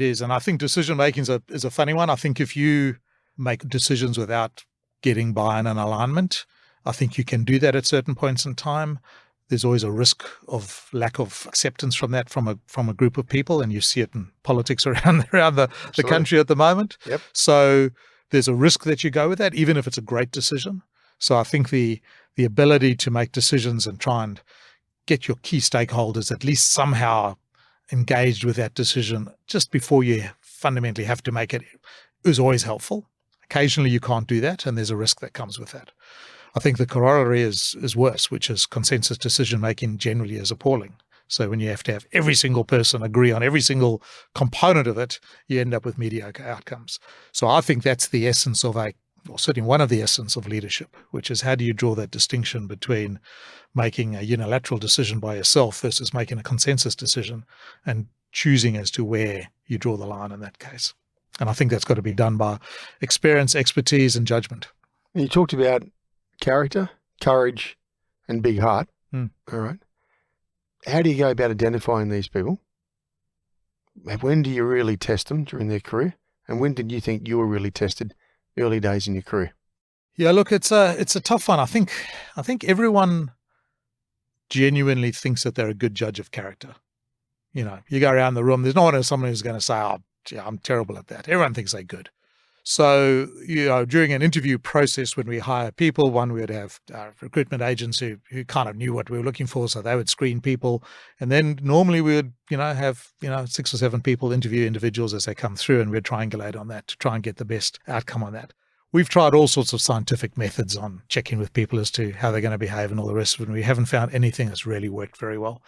is. And I think decision making is a funny one. I think if you make decisions without getting buy-in and alignment, I think you can do that at certain points in time. There's always a risk of lack of acceptance from that from a group of people, and you see it in politics around the country at the moment. Yep. So there's a risk that you go with that, even if it's a great decision. So I think the ability to make decisions and try and get your key stakeholders at least somehow engaged with that decision just before you fundamentally have to make it is always helpful. Occasionally you can't do that, and there's a risk that comes with that. I think the corollary is worse, which is consensus decision-making generally is appalling. So when you have to have every single person agree on every single component of it, you end up with mediocre outcomes. So I think that's the essence of certainly one of the essence of leadership, which is how do you draw that distinction between making a unilateral decision by yourself versus making a consensus decision, and choosing as to where you draw the line in that case. And I think that's got to be done by experience, expertise, and judgment. You talked about character, courage, and big heart. All right. How do you go about identifying these people? When do you really test them during their career? And when did you think you were really tested early days in your career? Yeah, look, it's a tough one. I think everyone genuinely thinks that they're a good judge of character. You go around the room, there's no one someone who's going to say, "Oh, yeah, I'm terrible at that." Everyone thinks they're good. So, during an interview process, when we hire people, we would have recruitment agents who kind of knew what we were looking for, so they would screen people. And then normally we would, have, 6 or 7 people interview individuals as they come through, and we'd triangulate on that to try and get the best outcome on that. We've tried all sorts of scientific methods on checking with people as to how they're going to behave and all the rest of it, and we haven't found anything that's really worked very well.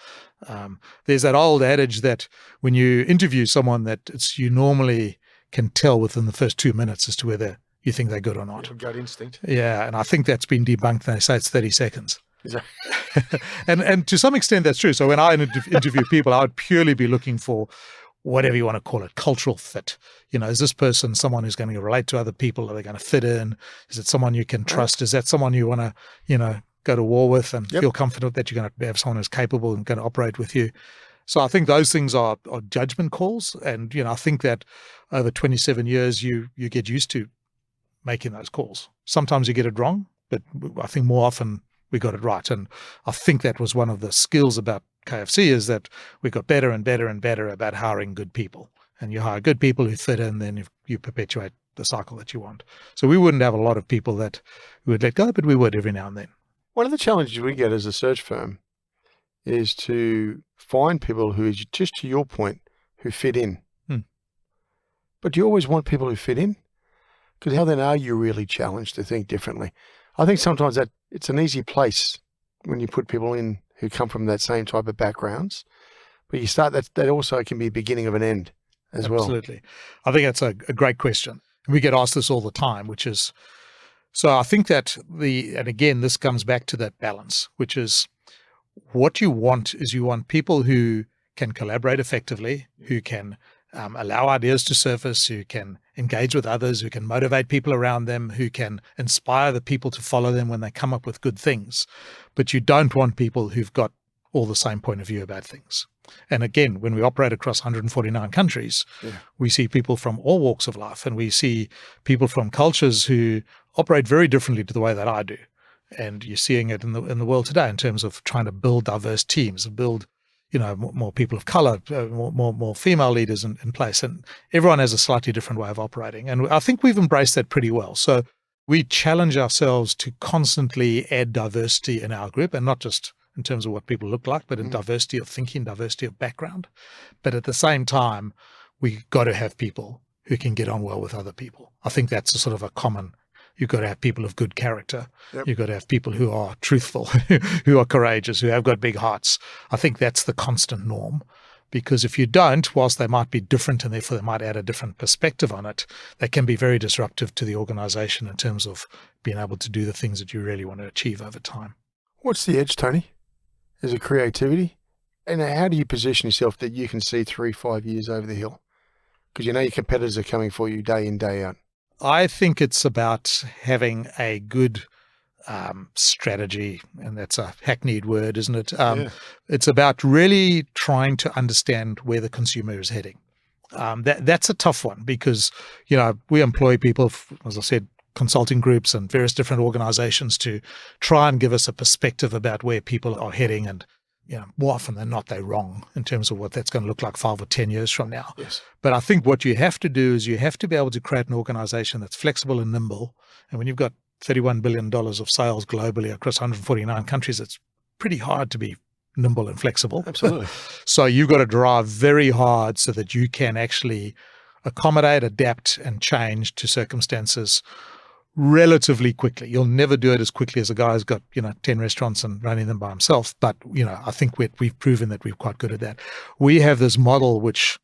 There's that old adage that when you interview someone that you normally can tell within the first 2 minutes as to whether you think they're good or not. Gut instinct. Yeah, and I think that's been debunked. They say it's 30 seconds. Exactly. and to some extent that's true. So when I interview people, I would purely be looking for whatever you want to call it, cultural fit. Is this person someone who's going to relate to other people? Are they going to fit in? Is it someone you can trust? Is that someone you want to, go to war with and feel confident that you're going to have someone who's capable and going to operate with you? So I think those things are judgment calls. And, I think that over 27 years, you get used to making those calls. Sometimes you get it wrong, but I think more often we got it right. And I think that was one of the skills about KFC, is that we got better and better and better about hiring good people. And you hire good people who fit in, then you perpetuate the cycle that you want. So we wouldn't have a lot of people that we would let go, but we would every now and then. One of the challenges we get as a search firm is to find people who, just to your point, who fit in. But do you always want people who fit in? Because how then are you really challenged to think differently? I think sometimes that it's an easy place when you put people in who come from that same type of backgrounds. But you start that also can be the beginning of an end as well. Absolutely. I think that's a great question. We get asked this all the time, which is, so I think that and again, this comes back to that balance, which is what you want is you want people who can collaborate effectively, who can allow ideas to surface, who can engage with others, who can motivate people around them, who can inspire the people to follow them when they come up with good things. But you don't want people who've got all the same point of view about things. And again, when we operate across 149 countries, we see people from all walks of life, and we see people from cultures who operate very differently to the way that I do. And you're seeing it in the world today in terms of trying to build diverse teams and build, more people of color, more female leaders in place. And everyone has a slightly different way of operating. And I think we've embraced that pretty well. So we challenge ourselves to constantly add diversity in our group, and not just in terms of what people look like, but in diversity of thinking, diversity of background. But at the same time, we got to have people who can get on well with other people. I think that's a sort of a common. You've got to have people of good character. Yep. You've got to have people who are truthful, who are courageous, who have got big hearts. I think that's the constant norm. Because if you don't, whilst they might be different and therefore they might add a different perspective on it, they can be very disruptive to the organization in terms of being able to do the things that you really want to achieve over time. What's the edge, Tony? Is it creativity? And how do you position yourself that you can see 3-5 years over the hill? Because your competitors are coming for you day in, day out. I think it's about having a good strategy, and that's a hackneyed word, isn't it? It's about really trying to understand where the consumer is heading. That's a tough one because, we employ people, as I said, consulting groups and various different organizations to try and give us a perspective about where people are heading. And, more often than not, they're wrong in terms of what that's going to look like 5 or 10 years from now. Yes. But I think what you have to do is you have to be able to create an organization that's flexible and nimble. And when you've got $31 billion of sales globally across 149 countries, it's pretty hard to be nimble and flexible. Absolutely. So you've got to drive very hard so that you can actually accommodate, adapt, and change to circumstances relatively quickly. You'll never do it as quickly as a guy who's got, 10 restaurants and running them by himself. But, I think we've proven that we're quite good at that. We have this model, which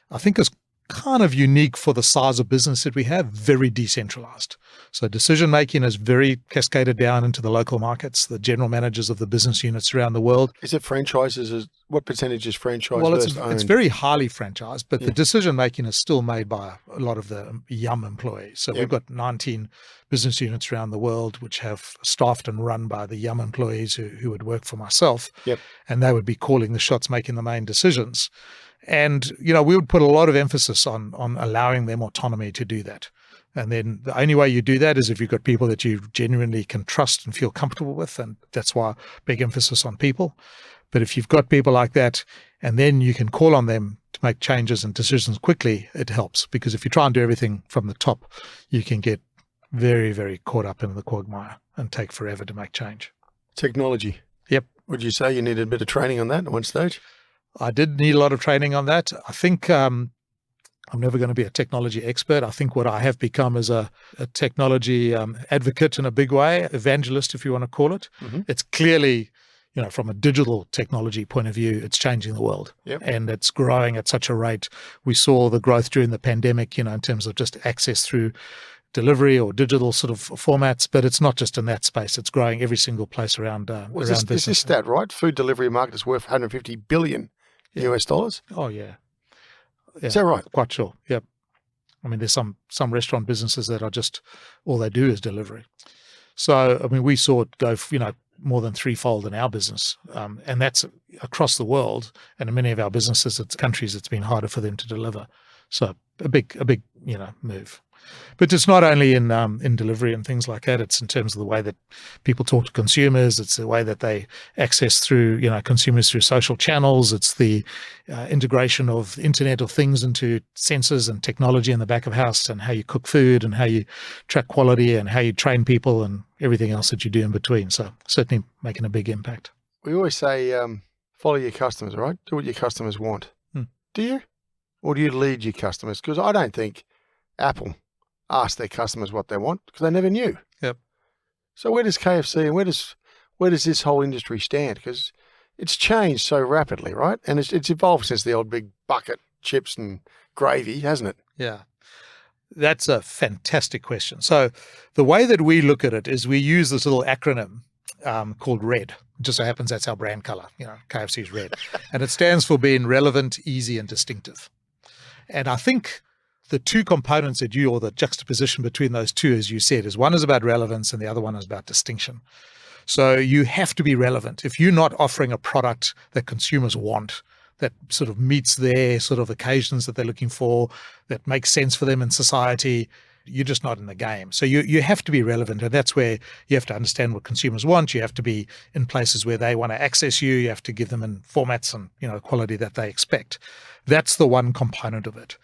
I think is kind of unique for the size of business that we have, very decentralized. So decision-making is very cascaded down into the local markets, the general managers of the business units around the world. Is it franchises? What percentage is franchise versus owned? It's very highly franchised, but the decision-making is still made by a lot of the Yum employees. So we've got 19 business units around the world which have staffed and run by the Yum employees who would work for myself. And they would be calling the shots, making the main decisions. And, we would put a lot of emphasis on allowing them autonomy to do that. And then the only way you do that is if you've got people that you genuinely can trust and feel comfortable with. And that's why big emphasis on people. But if you've got people like that, and then you can call on them to make changes and decisions quickly, it helps. Because if you try and do everything from the top, you can get very, very caught up in the quagmire and take forever to make change. Technology. Yep. Would you say you needed a bit of training on that at one stage? I did need a lot of training on that. I think I'm never going to be a technology expert. I think what I have become is a technology advocate in a big way, evangelist, if you want to call it. Mm-hmm. It's clearly, from a digital technology point of view, it's changing the world. And it's growing at such a rate. We saw the growth during the pandemic, in terms of just access through delivery or digital sort of formats, but it's not just in that space. It's growing every single place around business. Is this stat right? Food delivery market is worth $150 billion US dollars? Oh, yeah. Is that right? Quite sure. Yep. I mean, there's some restaurant businesses that are just, all they do is delivery. So, I mean, we saw it go, more than threefold in our business. And that's across the world. And in many of our businesses, it's countries, it's been harder for them to deliver. So a big, move. But it's not only in delivery and things like that. It's in terms of the way that people talk to consumers. It's the way that they access through, consumers through social channels. It's the integration of Internet of Things into sensors and technology in the back of house, and how you cook food and how you track quality and how you train people and everything else that you do in between. So certainly making a big impact. We always say, follow your customers, right? Do what your customers want. Do you? Or do you lead your customers? Because I don't think Apple ask their customers what they want, because they never knew. Yep. So where does KFC and where does this whole industry stand? Because it's changed so rapidly, right? And it's evolved since the old big bucket chips and gravy, hasn't it? Yeah. That's a fantastic question. So the way that we look at it is we use this little acronym called RED. It just so happens that's our brand color. KFC is red. And it stands for being relevant, easy, and distinctive. And I think the two components or the juxtaposition between those two, as you said, is one is about relevance and the other one is about distinction. So you have to be relevant. If you're not offering a product that consumers want, that sort of meets their sort of occasions that they're looking for, that makes sense for them in society, you're just not in the game. So you have to be relevant, and that's where you have to understand what consumers want. You have to be in places where they want to access you. You have to give them in formats and quality that they expect. That's the one component of it.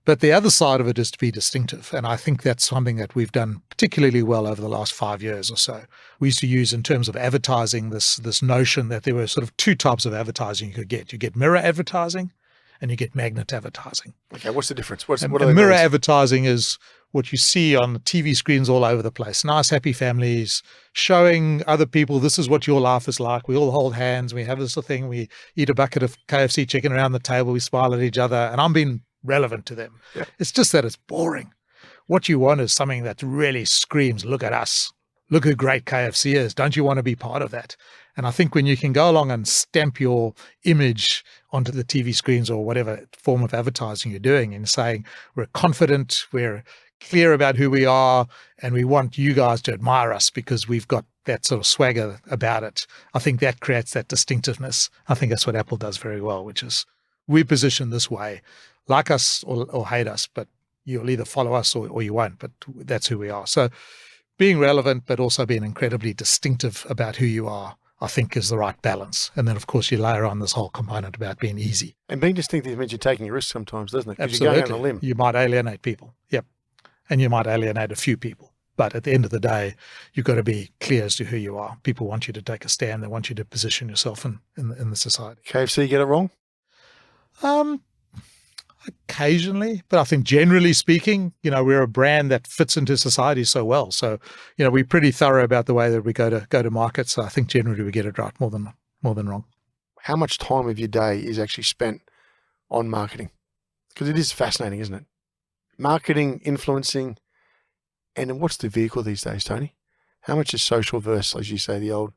But the other side of it is to be distinctive, and I think that's something that we've done particularly well over the last 5 years or so. We used to use, in terms of advertising, this notion that there were sort of two types of advertising you could get. You get mirror advertising and you get magnet advertising. Okay, what's the difference? What are And the mirror names? advertising is what you see on the TV screens all over the place. Nice, happy families showing other people, this is what your life is like. We all hold hands. We have this little thing. We eat a bucket of KFC chicken around the table. We smile at each other. And I'm being relevant to them. Yeah. It's just that it's boring. What you want is something that really screams, look at us. Look who great KFC is. Don't you want to be part of that? And I think when you can go along and stamp your image onto the TV screens or whatever form of advertising you're doing and saying, we're confident, we're clear about who we are, and we want you guys to admire us because we've got that sort of swagger about it. I think that creates that distinctiveness. I think that's what Apple does very well, which is we position this way, like us or hate us, but you'll either follow us or you won't, but that's who we are. So being relevant, but also being incredibly distinctive about who you are, I think is the right balance. And then, of course, you layer on this whole component about being easy. And being distinctive means you're taking a risk sometimes, doesn't it? 'Cause Absolutely. you're going on a limb. You might alienate people. Yep. And you might alienate a few people. But at the end of the day, you've got to be clear as to who you are. People want you to take a stand. They want you to position yourself in the society. KFC get it wrong? Occasionally, but I think generally speaking, we're a brand that fits into society so well. So, we're pretty thorough about the way that we go to market. So I think generally we get it right more than wrong. How much time of your day is actually spent on marketing? Because it is fascinating, isn't it? Marketing, influencing, and then what's the vehicle these days, Tony? How much is social versus, as you say, the old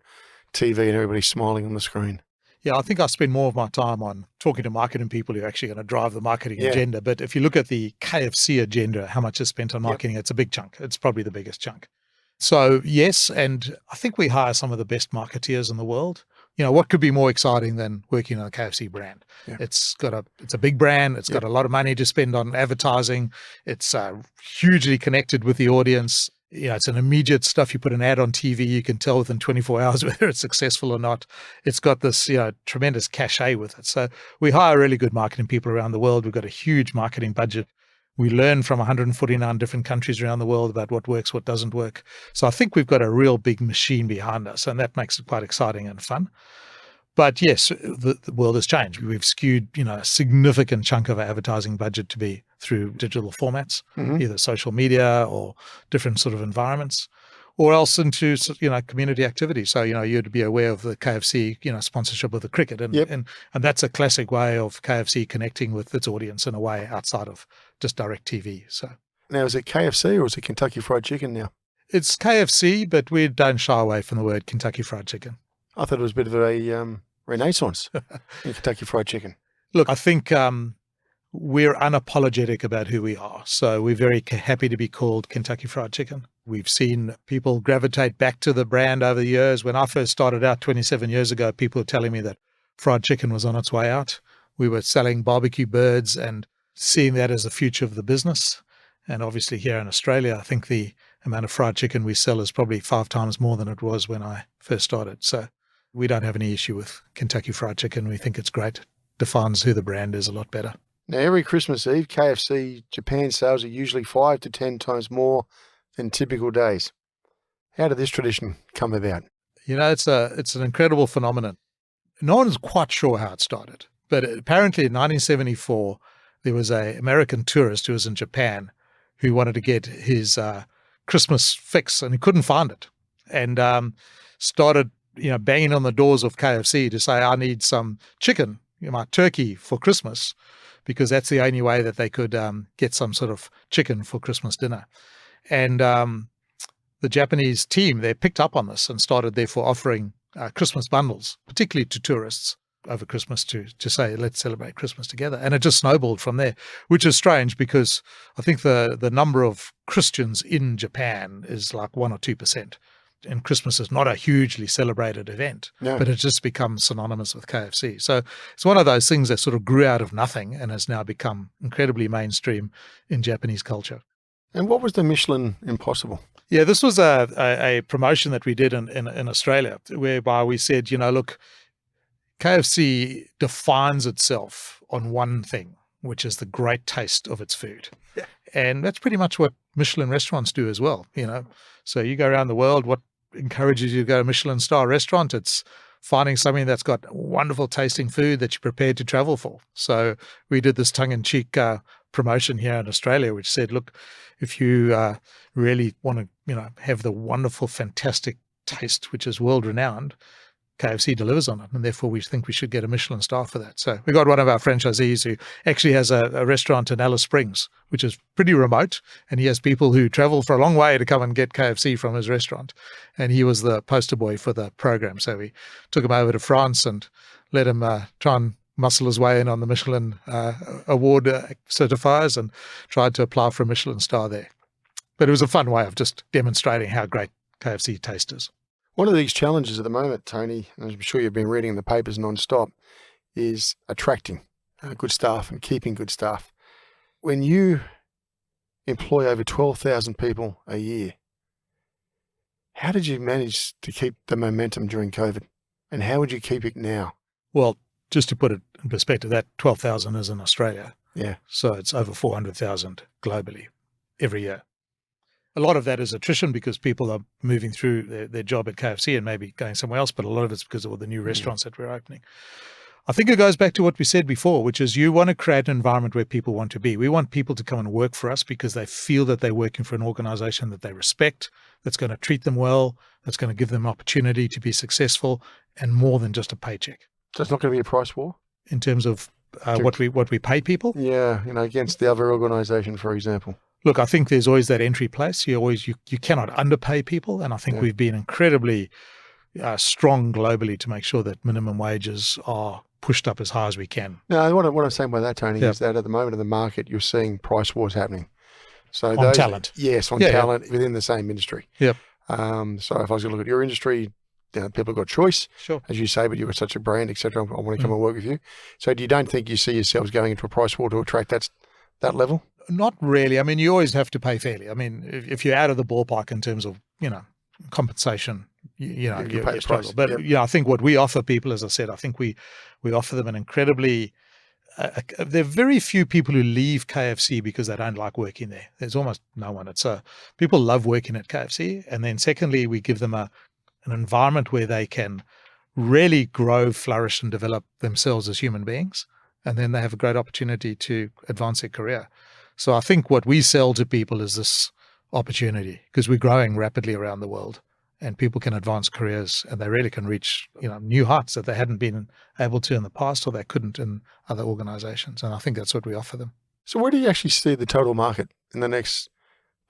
TV and everybody smiling on the screen? Yeah, I think I spend more of my time on talking to marketing people who are actually going to drive the marketing agenda. But if you look at the KFC agenda, how much is spent on marketing, It's a big chunk. It's probably the biggest chunk. So yes, and I think we hire some of the best marketeers in the world. What could be more exciting than working on a KFC brand? Yeah. It's a big brand. It's got a lot of money to spend on advertising. It's hugely connected with the audience. It's an immediate stuff. You put an ad on TV, you can tell within 24 hours whether it's successful or not. It's got this, tremendous cachet with it. So we hire really good marketing people around the world. We've got a huge marketing budget. We learn from 149 different countries around the world about what works, what doesn't work. So I think we've got a real big machine behind us, and that makes it quite exciting and fun. But yes, the world has changed. We've skewed, a significant chunk of our advertising budget to be through digital formats, either social media or different sort of environments, or else into, community activity. So, you'd be aware of the KFC, sponsorship of the cricket. And that's a classic way of KFC connecting with its audience in a way outside of just direct TV. So Now, is it KFC or is it Kentucky Fried Chicken now? it's KFC, but we don't shy away from the word Kentucky Fried Chicken. I thought it was a bit of a renaissance in Kentucky Fried Chicken. Look, I think we're unapologetic about who we are. So we're very happy to be called Kentucky Fried Chicken. We've seen people gravitate back to the brand over the years. When I first started out 27 years ago, people were telling me that fried chicken was on its way out. We were selling barbecue birds and seeing that as the future of the business. And obviously here in Australia, I think the amount of fried chicken we sell is probably 5 times more than it was when I first started. So we don't have any issue with Kentucky Fried Chicken. We think it's great. Defines who the brand is a lot better. Now, every Christmas Eve, KFC Japan sales are usually 5 to 10 times more than typical days. How did this tradition come about? It's an incredible phenomenon. No one's quite sure how it started, but apparently in 1974, there was an American tourist who was in Japan who wanted to get his Christmas fix, and he couldn't find it, and started banging on the doors of KFC to say, I need some chicken, my turkey for Christmas, because that's the only way that they could get some sort of chicken for Christmas dinner. And the Japanese team, they picked up on this and started therefore offering Christmas bundles, particularly to tourists over Christmas to say, let's celebrate Christmas together. And it just snowballed from there, which is strange because I think the number of Christians in Japan is like 1 or 2%. and Christmas is not a hugely celebrated event, No. but it's just become synonymous with KFC. So it's one of those things that sort of grew out of nothing and has now become incredibly mainstream in Japanese culture. And what was the Michelin Impossible? Yeah, this was a promotion that we did in Australia, whereby we said, look, KFC defines itself on one thing, which is the great taste of its food. Yeah. And that's pretty much what Michelin restaurants do as well, So you go around the world, what encourages you to go to a Michelin star restaurant? It's finding something that's got wonderful tasting food that you're prepared to travel for. So we did this tongue-in-cheek promotion here in Australia, which said, look, if you really want to, have the wonderful, fantastic taste, which is world-renowned, KFC delivers on it, and therefore we think we should get a Michelin star for that. So we got one of our franchisees who actually has a restaurant in Alice Springs, which is pretty remote, and he has people who travel for a long way to come and get KFC from his restaurant. And he was the poster boy for the program. So we took him over to France and let him try and muscle his way in on the Michelin award certifiers and tried to apply for a Michelin star there. But it was a fun way of just demonstrating how great KFC taste is. One of these challenges at the moment, Tony, and I'm sure you've been reading in the papers non-stop, is attracting good staff and keeping good staff. When you employ over 12,000 people a year, how did you manage to keep the momentum during COVID? And how would you keep it now? Well, just to put it in perspective, that 12,000 is in Australia. Yeah. So it's over 400,000 globally every year. A lot of that is attrition because people are moving through their job at KFC and maybe going somewhere else, but a lot of it's because of all the new restaurants that we're opening. I think it goes back to what we said before, which is you want to create an environment where people want to be. We want people to come and work for us because they feel that they're working for an organization that they respect, that's going to treat them well, that's going to give them opportunity to be successful, and more than just a paycheck. So it's not going to be a price war? In terms of what we pay people? Yeah, against the other organization, for example. Look, I think there's always that entry place. You cannot underpay people, and I think we've been incredibly strong globally to make sure that minimum wages are pushed up as high as we can. No, what I'm saying by that, Tony, is that at the moment in the market, you're seeing price wars happening. So on talent. Yes, on talent within the same industry. Yep. So if I was going to look at your industry, people have got choice, sure, as you say, but you've got such a brand, etc. I want to come and work with you. So you don't think you see yourselves going into a price war to attract that level? Not really. I mean, you always have to pay fairly. I mean, if you're out of the ballpark in terms of, compensation, you pay the struggle. price. But, I think what we offer people, as I said, I think we offer them an incredibly, there are very few people who leave KFC because they don't like working there. There's almost no one. People love working at KFC. And then secondly, we give them an environment where they can really grow, flourish, and develop themselves as human beings. And then they have a great opportunity to advance their career. So I think what we sell to people is this opportunity because we're growing rapidly around the world and people can advance careers and they really can reach, new heights that they hadn't been able to in the past or they couldn't in other organizations. And I think that's what we offer them. So where do you actually see the total market in the next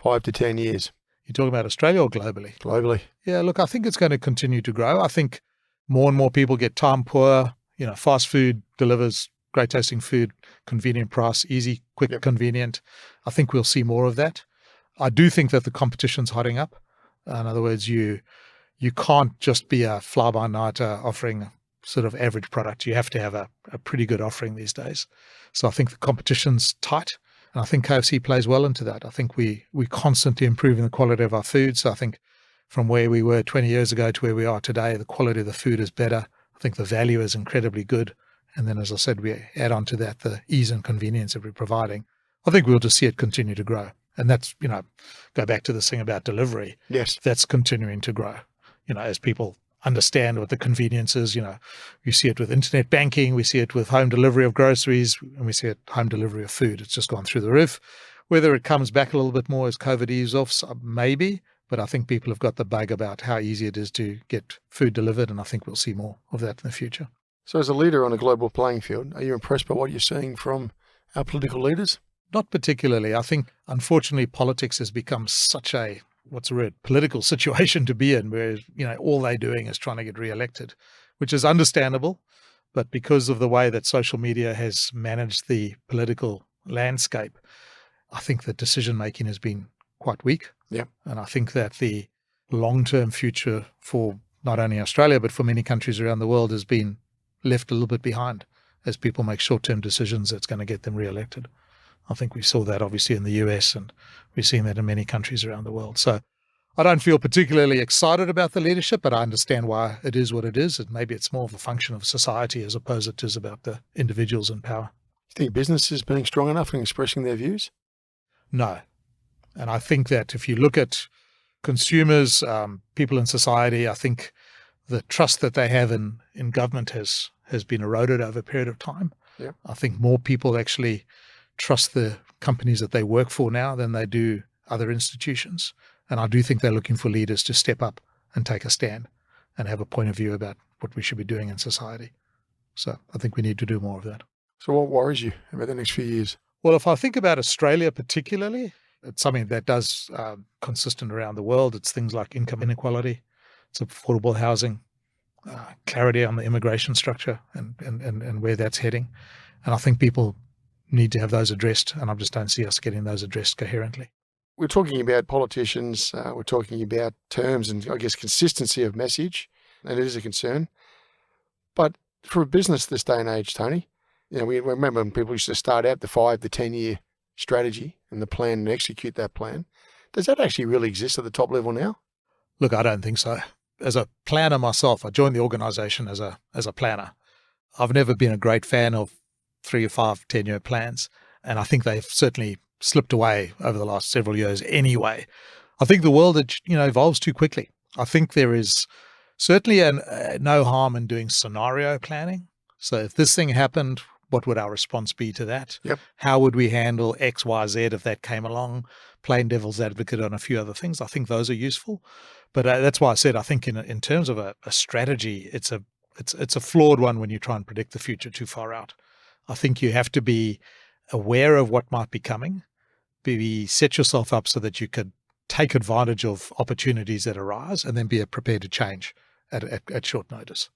5 to 10 years? You're talking about Australia or globally? Globally. Yeah, look, I think it's going to continue to grow. I think more and more people get time poor. Fast food delivers great tasting food, convenient price, easy, quick, convenient. I think we'll see more of that. I do think that the competition's hotting up. In other words, you can't just be a fly-by-nighter offering sort of average product. You have to have a pretty good offering these days. So I think the competition's tight, and I think KFC plays well into that. I think we're constantly improving the quality of our food. So I think from where we were 20 years ago to where we are today, the quality of the food is better. I think the value is incredibly good. And then, as I said, we add on to that the ease and convenience that we're providing. I think we'll just see it continue to grow. And that's, go back to this thing about delivery. Yes. That's continuing to grow, as people understand what the convenience is. You see it with internet banking, we see it with home delivery of groceries, and we see it home delivery of food. It's just gone through the roof. Whether it comes back a little bit more as COVID eases off, maybe, but I think people have got the bug about how easy it is to get food delivered, and I think we'll see more of that in the future. So as a leader on a global playing field, are you impressed by what you're seeing from our political leaders? Not particularly. I think, unfortunately, politics has become such a, political situation to be in, where, all they're doing is trying to get re-elected, which is understandable. But because of the way that social media has managed the political landscape, I think that decision-making has been quite weak. Yeah. And I think that long-term future for not only Australia, but for many countries around the world has been left a little bit behind as people make short-term decisions that's going to get them re-elected. I think we saw that obviously in the US, and we've seen that in many countries around the world. So I don't feel particularly excited about the leadership, but I understand why it is what it is. And maybe it's more of a function of society as opposed to it is about the individuals in power. Do you think business is being strong enough in expressing their views? No. And I think that if you look at consumers, people in society, I think the trust that they have in government has been eroded over a period of time. Yep. I think more people actually trust the companies that they work for now than they do other institutions. And I do think they're looking for leaders to step up and take a stand and have a point of view about what we should be doing in society. So I think we need to do more of that. So what worries you about the next few years? Well, if I think about Australia particularly, it's something that does consistent around the world. It's things like income inequality, it's affordable housing, clarity on the immigration structure and where that's heading. And I think people need to have those addressed, and I just don't see us getting those addressed coherently. We're talking about politicians, we're talking about terms and I guess consistency of message, and it is a concern. But for a business this day and age, Tony, we remember when people used to start out the 5 to 10 year strategy and the plan and execute that plan. Does that actually really exist at the top level now? Look, I don't think so. As a planner myself, I joined the organization as a planner. I've never been a great fan of 3 or 5, 10-year plans, and I think they've certainly slipped away over the last several years anyway. I think the world evolves too quickly. I think there is certainly no harm in doing scenario planning. So if this thing happened, what would our response be to that? Yep. How would we handle X, Y, Z if that came along? Playing devil's advocate on a few other things. I think those are useful. But that's why I said I think in terms of a strategy, it's a flawed one when you try and predict the future too far out. I think you have to be aware of what might be coming, set yourself up so that you could take advantage of opportunities that arise and then be prepared to change at short notice.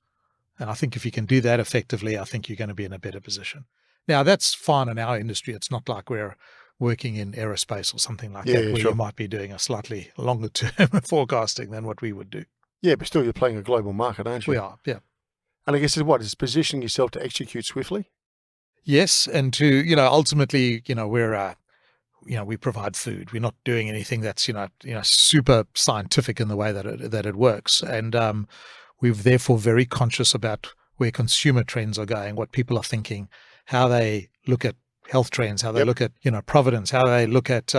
And I think if you can do that effectively, I think you're going to be in a better position. Now, that's fine in our industry. It's not like we're working in aerospace or something like that, where sure. you might be doing a slightly longer term forecasting than what we would do. Yeah, but still you're playing a global market, aren't you? We are, yeah. And I guess it's positioning yourself to execute swiftly? Yes, and to, ultimately, we provide food. We're not doing anything that's, super scientific in the way that it works. And we're therefore very conscious about where consumer trends are going, what people are thinking, how they look at health trends, how they look at, providence, how they look at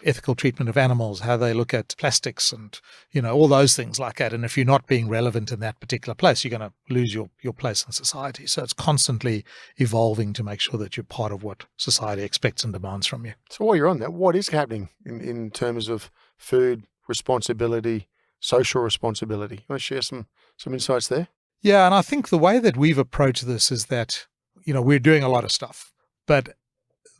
ethical treatment of animals, how they look at plastics and, all those things like that. And if you're not being relevant in that particular place, you're going to lose your place in society. So it's constantly evolving to make sure that you're part of what society expects and demands from you. So while you're on that, what is happening in terms of food responsibility, social responsibility? You want to share some insights there? Yeah, and I think the way that we've approached this is that, we're doing a lot of stuff, but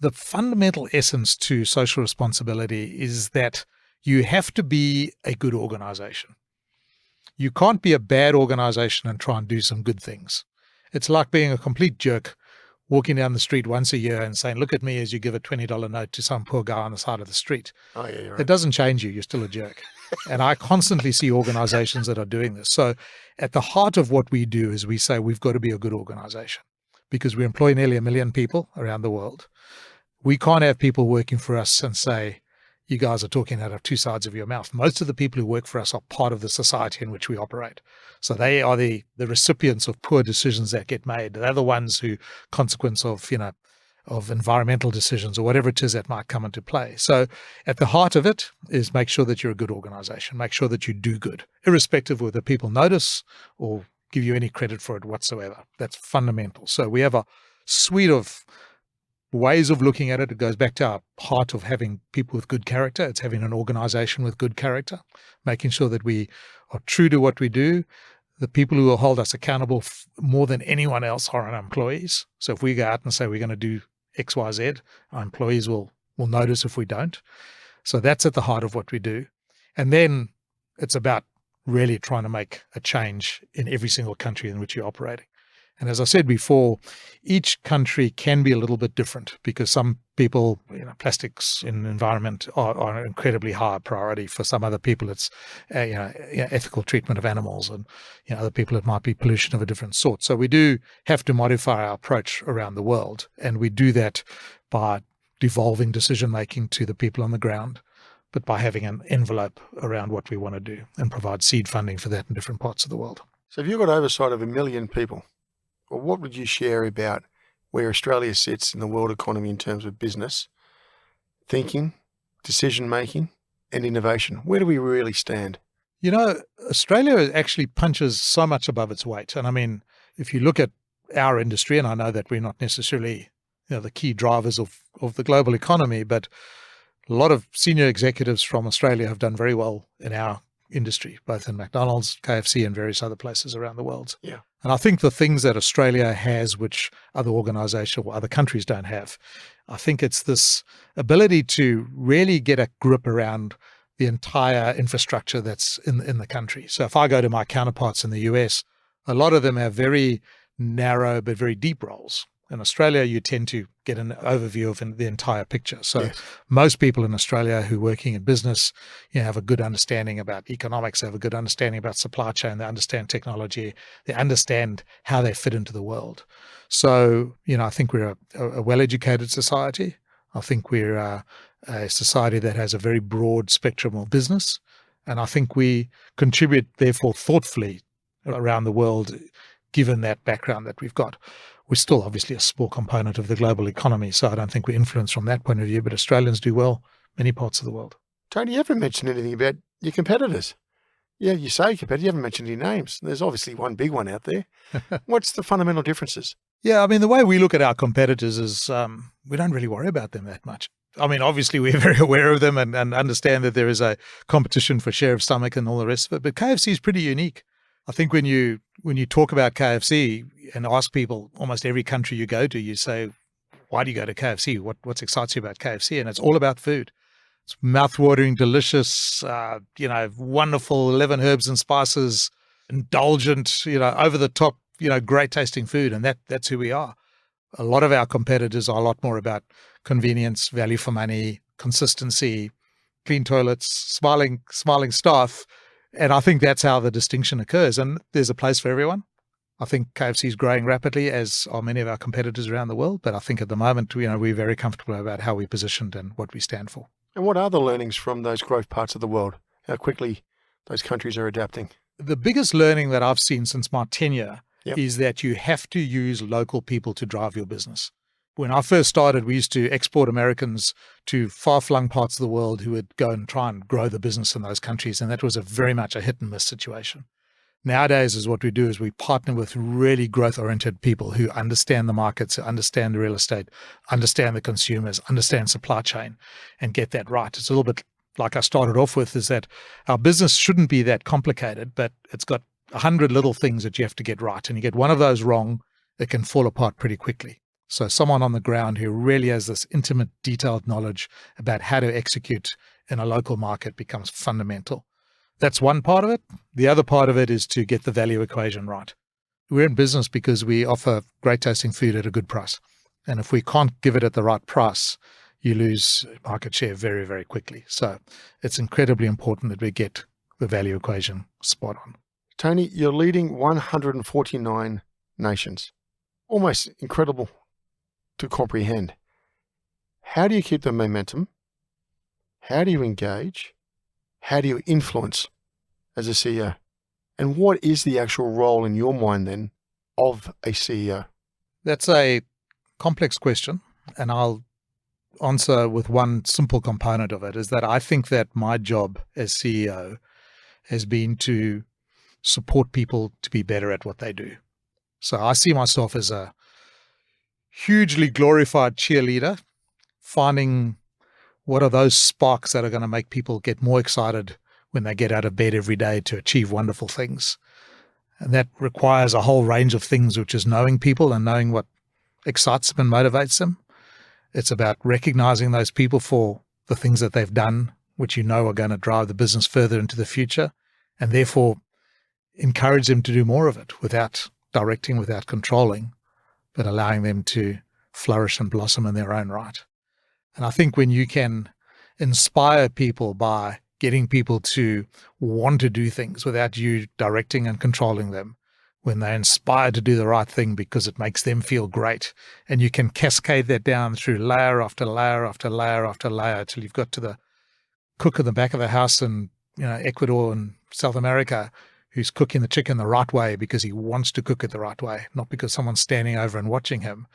the fundamental essence to social responsibility is that you have to be a good organization. You can't be a bad organization and try and do some good things. It's like being a complete jerk, walking down the street once a year and saying, look at me as you give a $20 note to some poor guy on the side of the street. Oh, yeah, you're right. It doesn't change you. You're still a jerk. And I constantly see organizations that are doing this. So at the heart of what we do is we say we've got to be a good organization because we employ nearly 1 million people around the world. We can't have people working for us and say, you guys are talking out of 2 sides of your mouth. Most of the people who work for us are part of the society in which we operate. So they are the recipients of poor decisions that get made. They're the ones who, consequence of, of environmental decisions or whatever it is that might come into play. So at the heart of it is make sure that you're a good organization. Make sure that you do good, irrespective of whether people notice or give you any credit for it whatsoever. That's fundamental. So we have a suite of ways of looking at it. It goes back to our heart of having people with good character. It's having an organization with good character, making sure that we are true to what we do. The people who will hold us accountable more than anyone else are our employees. So if we go out and say we're going to do X, Y, Z, our employees will notice if we don't. So that's at the heart of what we do. And then it's about really trying to make a change in every single country in which you're operating. And as I said before, each country can be a little bit different because some people, plastics in the environment are an incredibly high priority. For some other people, it's ethical treatment of animals, and other people it might be pollution of a different sort. So we do have to modify our approach around the world, and we do that by devolving decision making to the people on the ground, but by having an envelope around what we want to do and provide seed funding for that in different parts of the world. So if you've got oversight of 1 million people, well, what would you share about where Australia sits in the world economy in terms of business, thinking, decision-making, and innovation? Where do we really stand? Australia actually punches so much above its weight. And I mean, if you look at our industry, and I know that we're not necessarily the key drivers of the global economy, but a lot of senior executives from Australia have done very well in our industry, both in McDonald's, KFC, and various other places around the world. Yeah. And I think the things that Australia has, which other organizations or other countries don't have, I think it's this ability to really get a grip around the entire infrastructure that's in the country. So if I go to my counterparts in the US, a lot of them have very narrow but very deep roles. In Australia, you tend to get an overview of the entire picture. So Yes. Most people in Australia who are working in business, have a good understanding about economics, they have a good understanding about supply chain, they understand technology, they understand how they fit into the world. So, I think we're a well-educated society. I think we're a society that has a very broad spectrum of business. And I think we contribute, therefore, thoughtfully around the world, given that background that we've got. We're still obviously a small component of the global economy, so I don't think we're influenced from that point of view, but Australians do well in many parts of the world. Tony, you haven't mentioned anything about your competitors. Yeah, you say competitor, you haven't mentioned any names. There's obviously one big one out there. What's the fundamental differences? Yeah, I mean, the way we look at our competitors is we don't really worry about them that much. I mean, obviously, we're very aware of them and understand that there is a competition for share of stomach and all the rest of it, but KFC is pretty unique. I think when you talk about KFC and ask people, almost every country you go to, you say, why do you go to KFC? What excites you about KFC? And it's all about food. It's mouth-watering, delicious, wonderful 11 herbs and spices, indulgent, over the top, great tasting food. And that's who we are. A lot of our competitors are a lot more about convenience, value for money, consistency, clean toilets, smiling staff. And I think that's how the distinction occurs. And there's a place for everyone. I think KFC is growing rapidly, as are many of our competitors around the world. But I think at the moment, we're very comfortable about how we're positioned and what we stand for. And what are the learnings from those growth parts of the world? How quickly those countries are adapting? The biggest learning that I've seen since my tenure Yep. is that you have to use local people to drive your business. When I first started, we used to export Americans to far-flung parts of the world who would go and try and grow the business in those countries, and that was very much a hit-and-miss situation. Nowadays, is what we do is we partner with really growth-oriented people who understand the markets, who understand the real estate, understand the consumers, understand supply chain, and get that right. It's a little bit like I started off with, is that our business shouldn't be that complicated, but it's got 100 little things that you have to get right. And you get one of those wrong, it can fall apart pretty quickly. So someone on the ground who really has this intimate, detailed knowledge about how to execute in a local market becomes fundamental. That's one part of it. The other part of it is to get the value equation right. We're in business because we offer great tasting food at a good price. And if we can't give it at the right price, you lose market share very, very quickly. So it's incredibly important that we get the value equation spot on. Tony, you're leading 149 nations. Almost incredible to comprehend. How do you keep the momentum? How do you engage? How do you influence as a CEO? And what is the actual role in your mind then of a CEO? That's a complex question, and I'll answer with one simple component of it, is that I think that my job as CEO has been to support people to be better at what they do. So I see myself as a hugely glorified cheerleader, finding what are those sparks that are going to make people get more excited when they get out of bed every day to achieve wonderful things. And that requires a whole range of things, which is knowing people and knowing what excites them and motivates them. It's about recognizing those people for the things that they've done, which are going to drive the business further into the future, and therefore encourage them to do more of it without directing without controlling, but allowing them to flourish and blossom in their own right. And I think when you can inspire people by getting people to want to do things without you directing and controlling them, when they're inspired to do the right thing because it makes them feel great, and you can cascade that down through layer after layer after layer after layer till you've got to the cook in the back of the house in Ecuador and South America who's cooking the chicken the right way because he wants to cook it the right way, not because someone's standing over and watching him,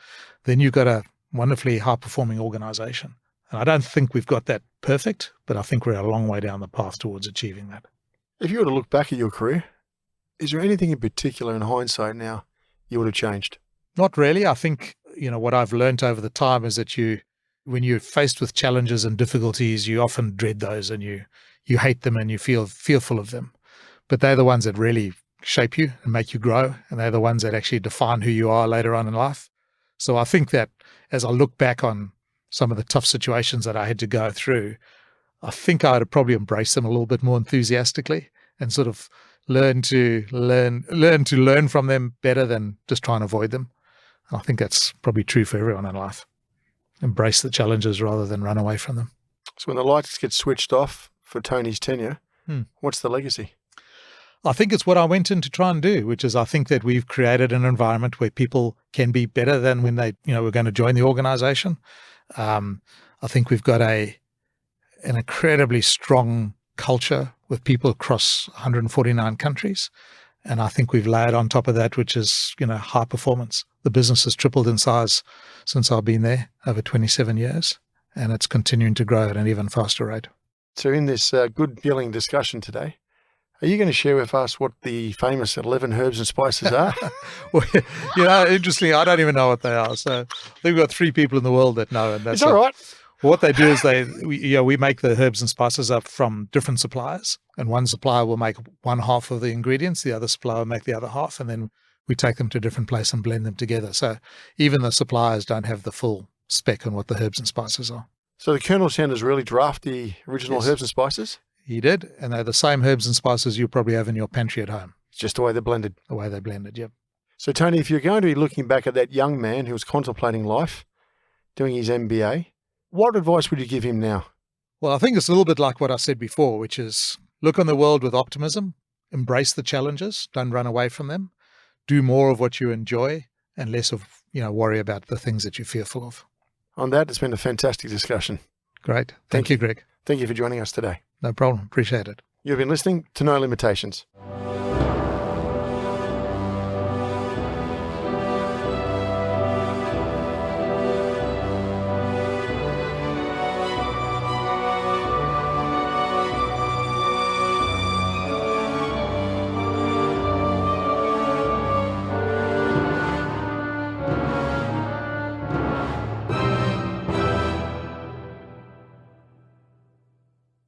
then you've got a wonderfully high-performing organization. And I don't think we've got that perfect, but I think we're a long way down the path towards achieving that. If you were to look back at your career, is there anything in particular in hindsight now you would have changed? Not really. I think, what I've learned over the time is that when you're faced with challenges and difficulties, you often dread those and you hate them and you feel fearful of them. But they're the ones that really shape you and make you grow, and they're the ones that actually define who you are later on in life. So I think that as I look back on some of the tough situations that I had to go through, I think I would have probably embraced them a little bit more enthusiastically and sort of learn to learn from them better than just try and avoid them. And I think that's probably true for everyone in life. Embrace the challenges rather than run away from them. So when the lights get switched off for Tony's tenure, what's the legacy? I think it's what I went in to try and do, which is I think that we've created an environment where people can be better than when they, were going to join the organization. I think we've got an incredibly strong culture with people across 149 countries. And I think we've layered on top of that, which is, high performance. The business has tripled in size since I've been there over 27 years, and it's continuing to grow at an even faster rate. So in this good feeling discussion today, are you going to share with us what the famous 11 herbs and spices are? Well, interestingly, I don't even know what they are. So we've got 3 people in the world that know. And that's it's all right. What they do is we make the herbs and spices up from different suppliers, and one supplier will make one half of the ingredients, the other supplier will make the other half, and then we take them to a different place and blend them together. So even the suppliers don't have the full spec on what the herbs and spices are. So the Colonel Sanders really draft the original herbs and spices? He did, and they're the same herbs and spices you probably have in your pantry at home. It's just the way they're blended. The way they're blended, yep. So Tony, if you're going to be looking back at that young man who was contemplating life, doing his MBA, what advice would you give him now? Well, I think it's a little bit like what I said before, which is look on the world with optimism, embrace the challenges, don't run away from them, do more of what you enjoy and less of, worry about the things that you're fearful of. On that, it's been a fantastic discussion. Great. Thank you, Greg. Thank you for joining us today. No problem. Appreciate it. You've been listening to No Limitations.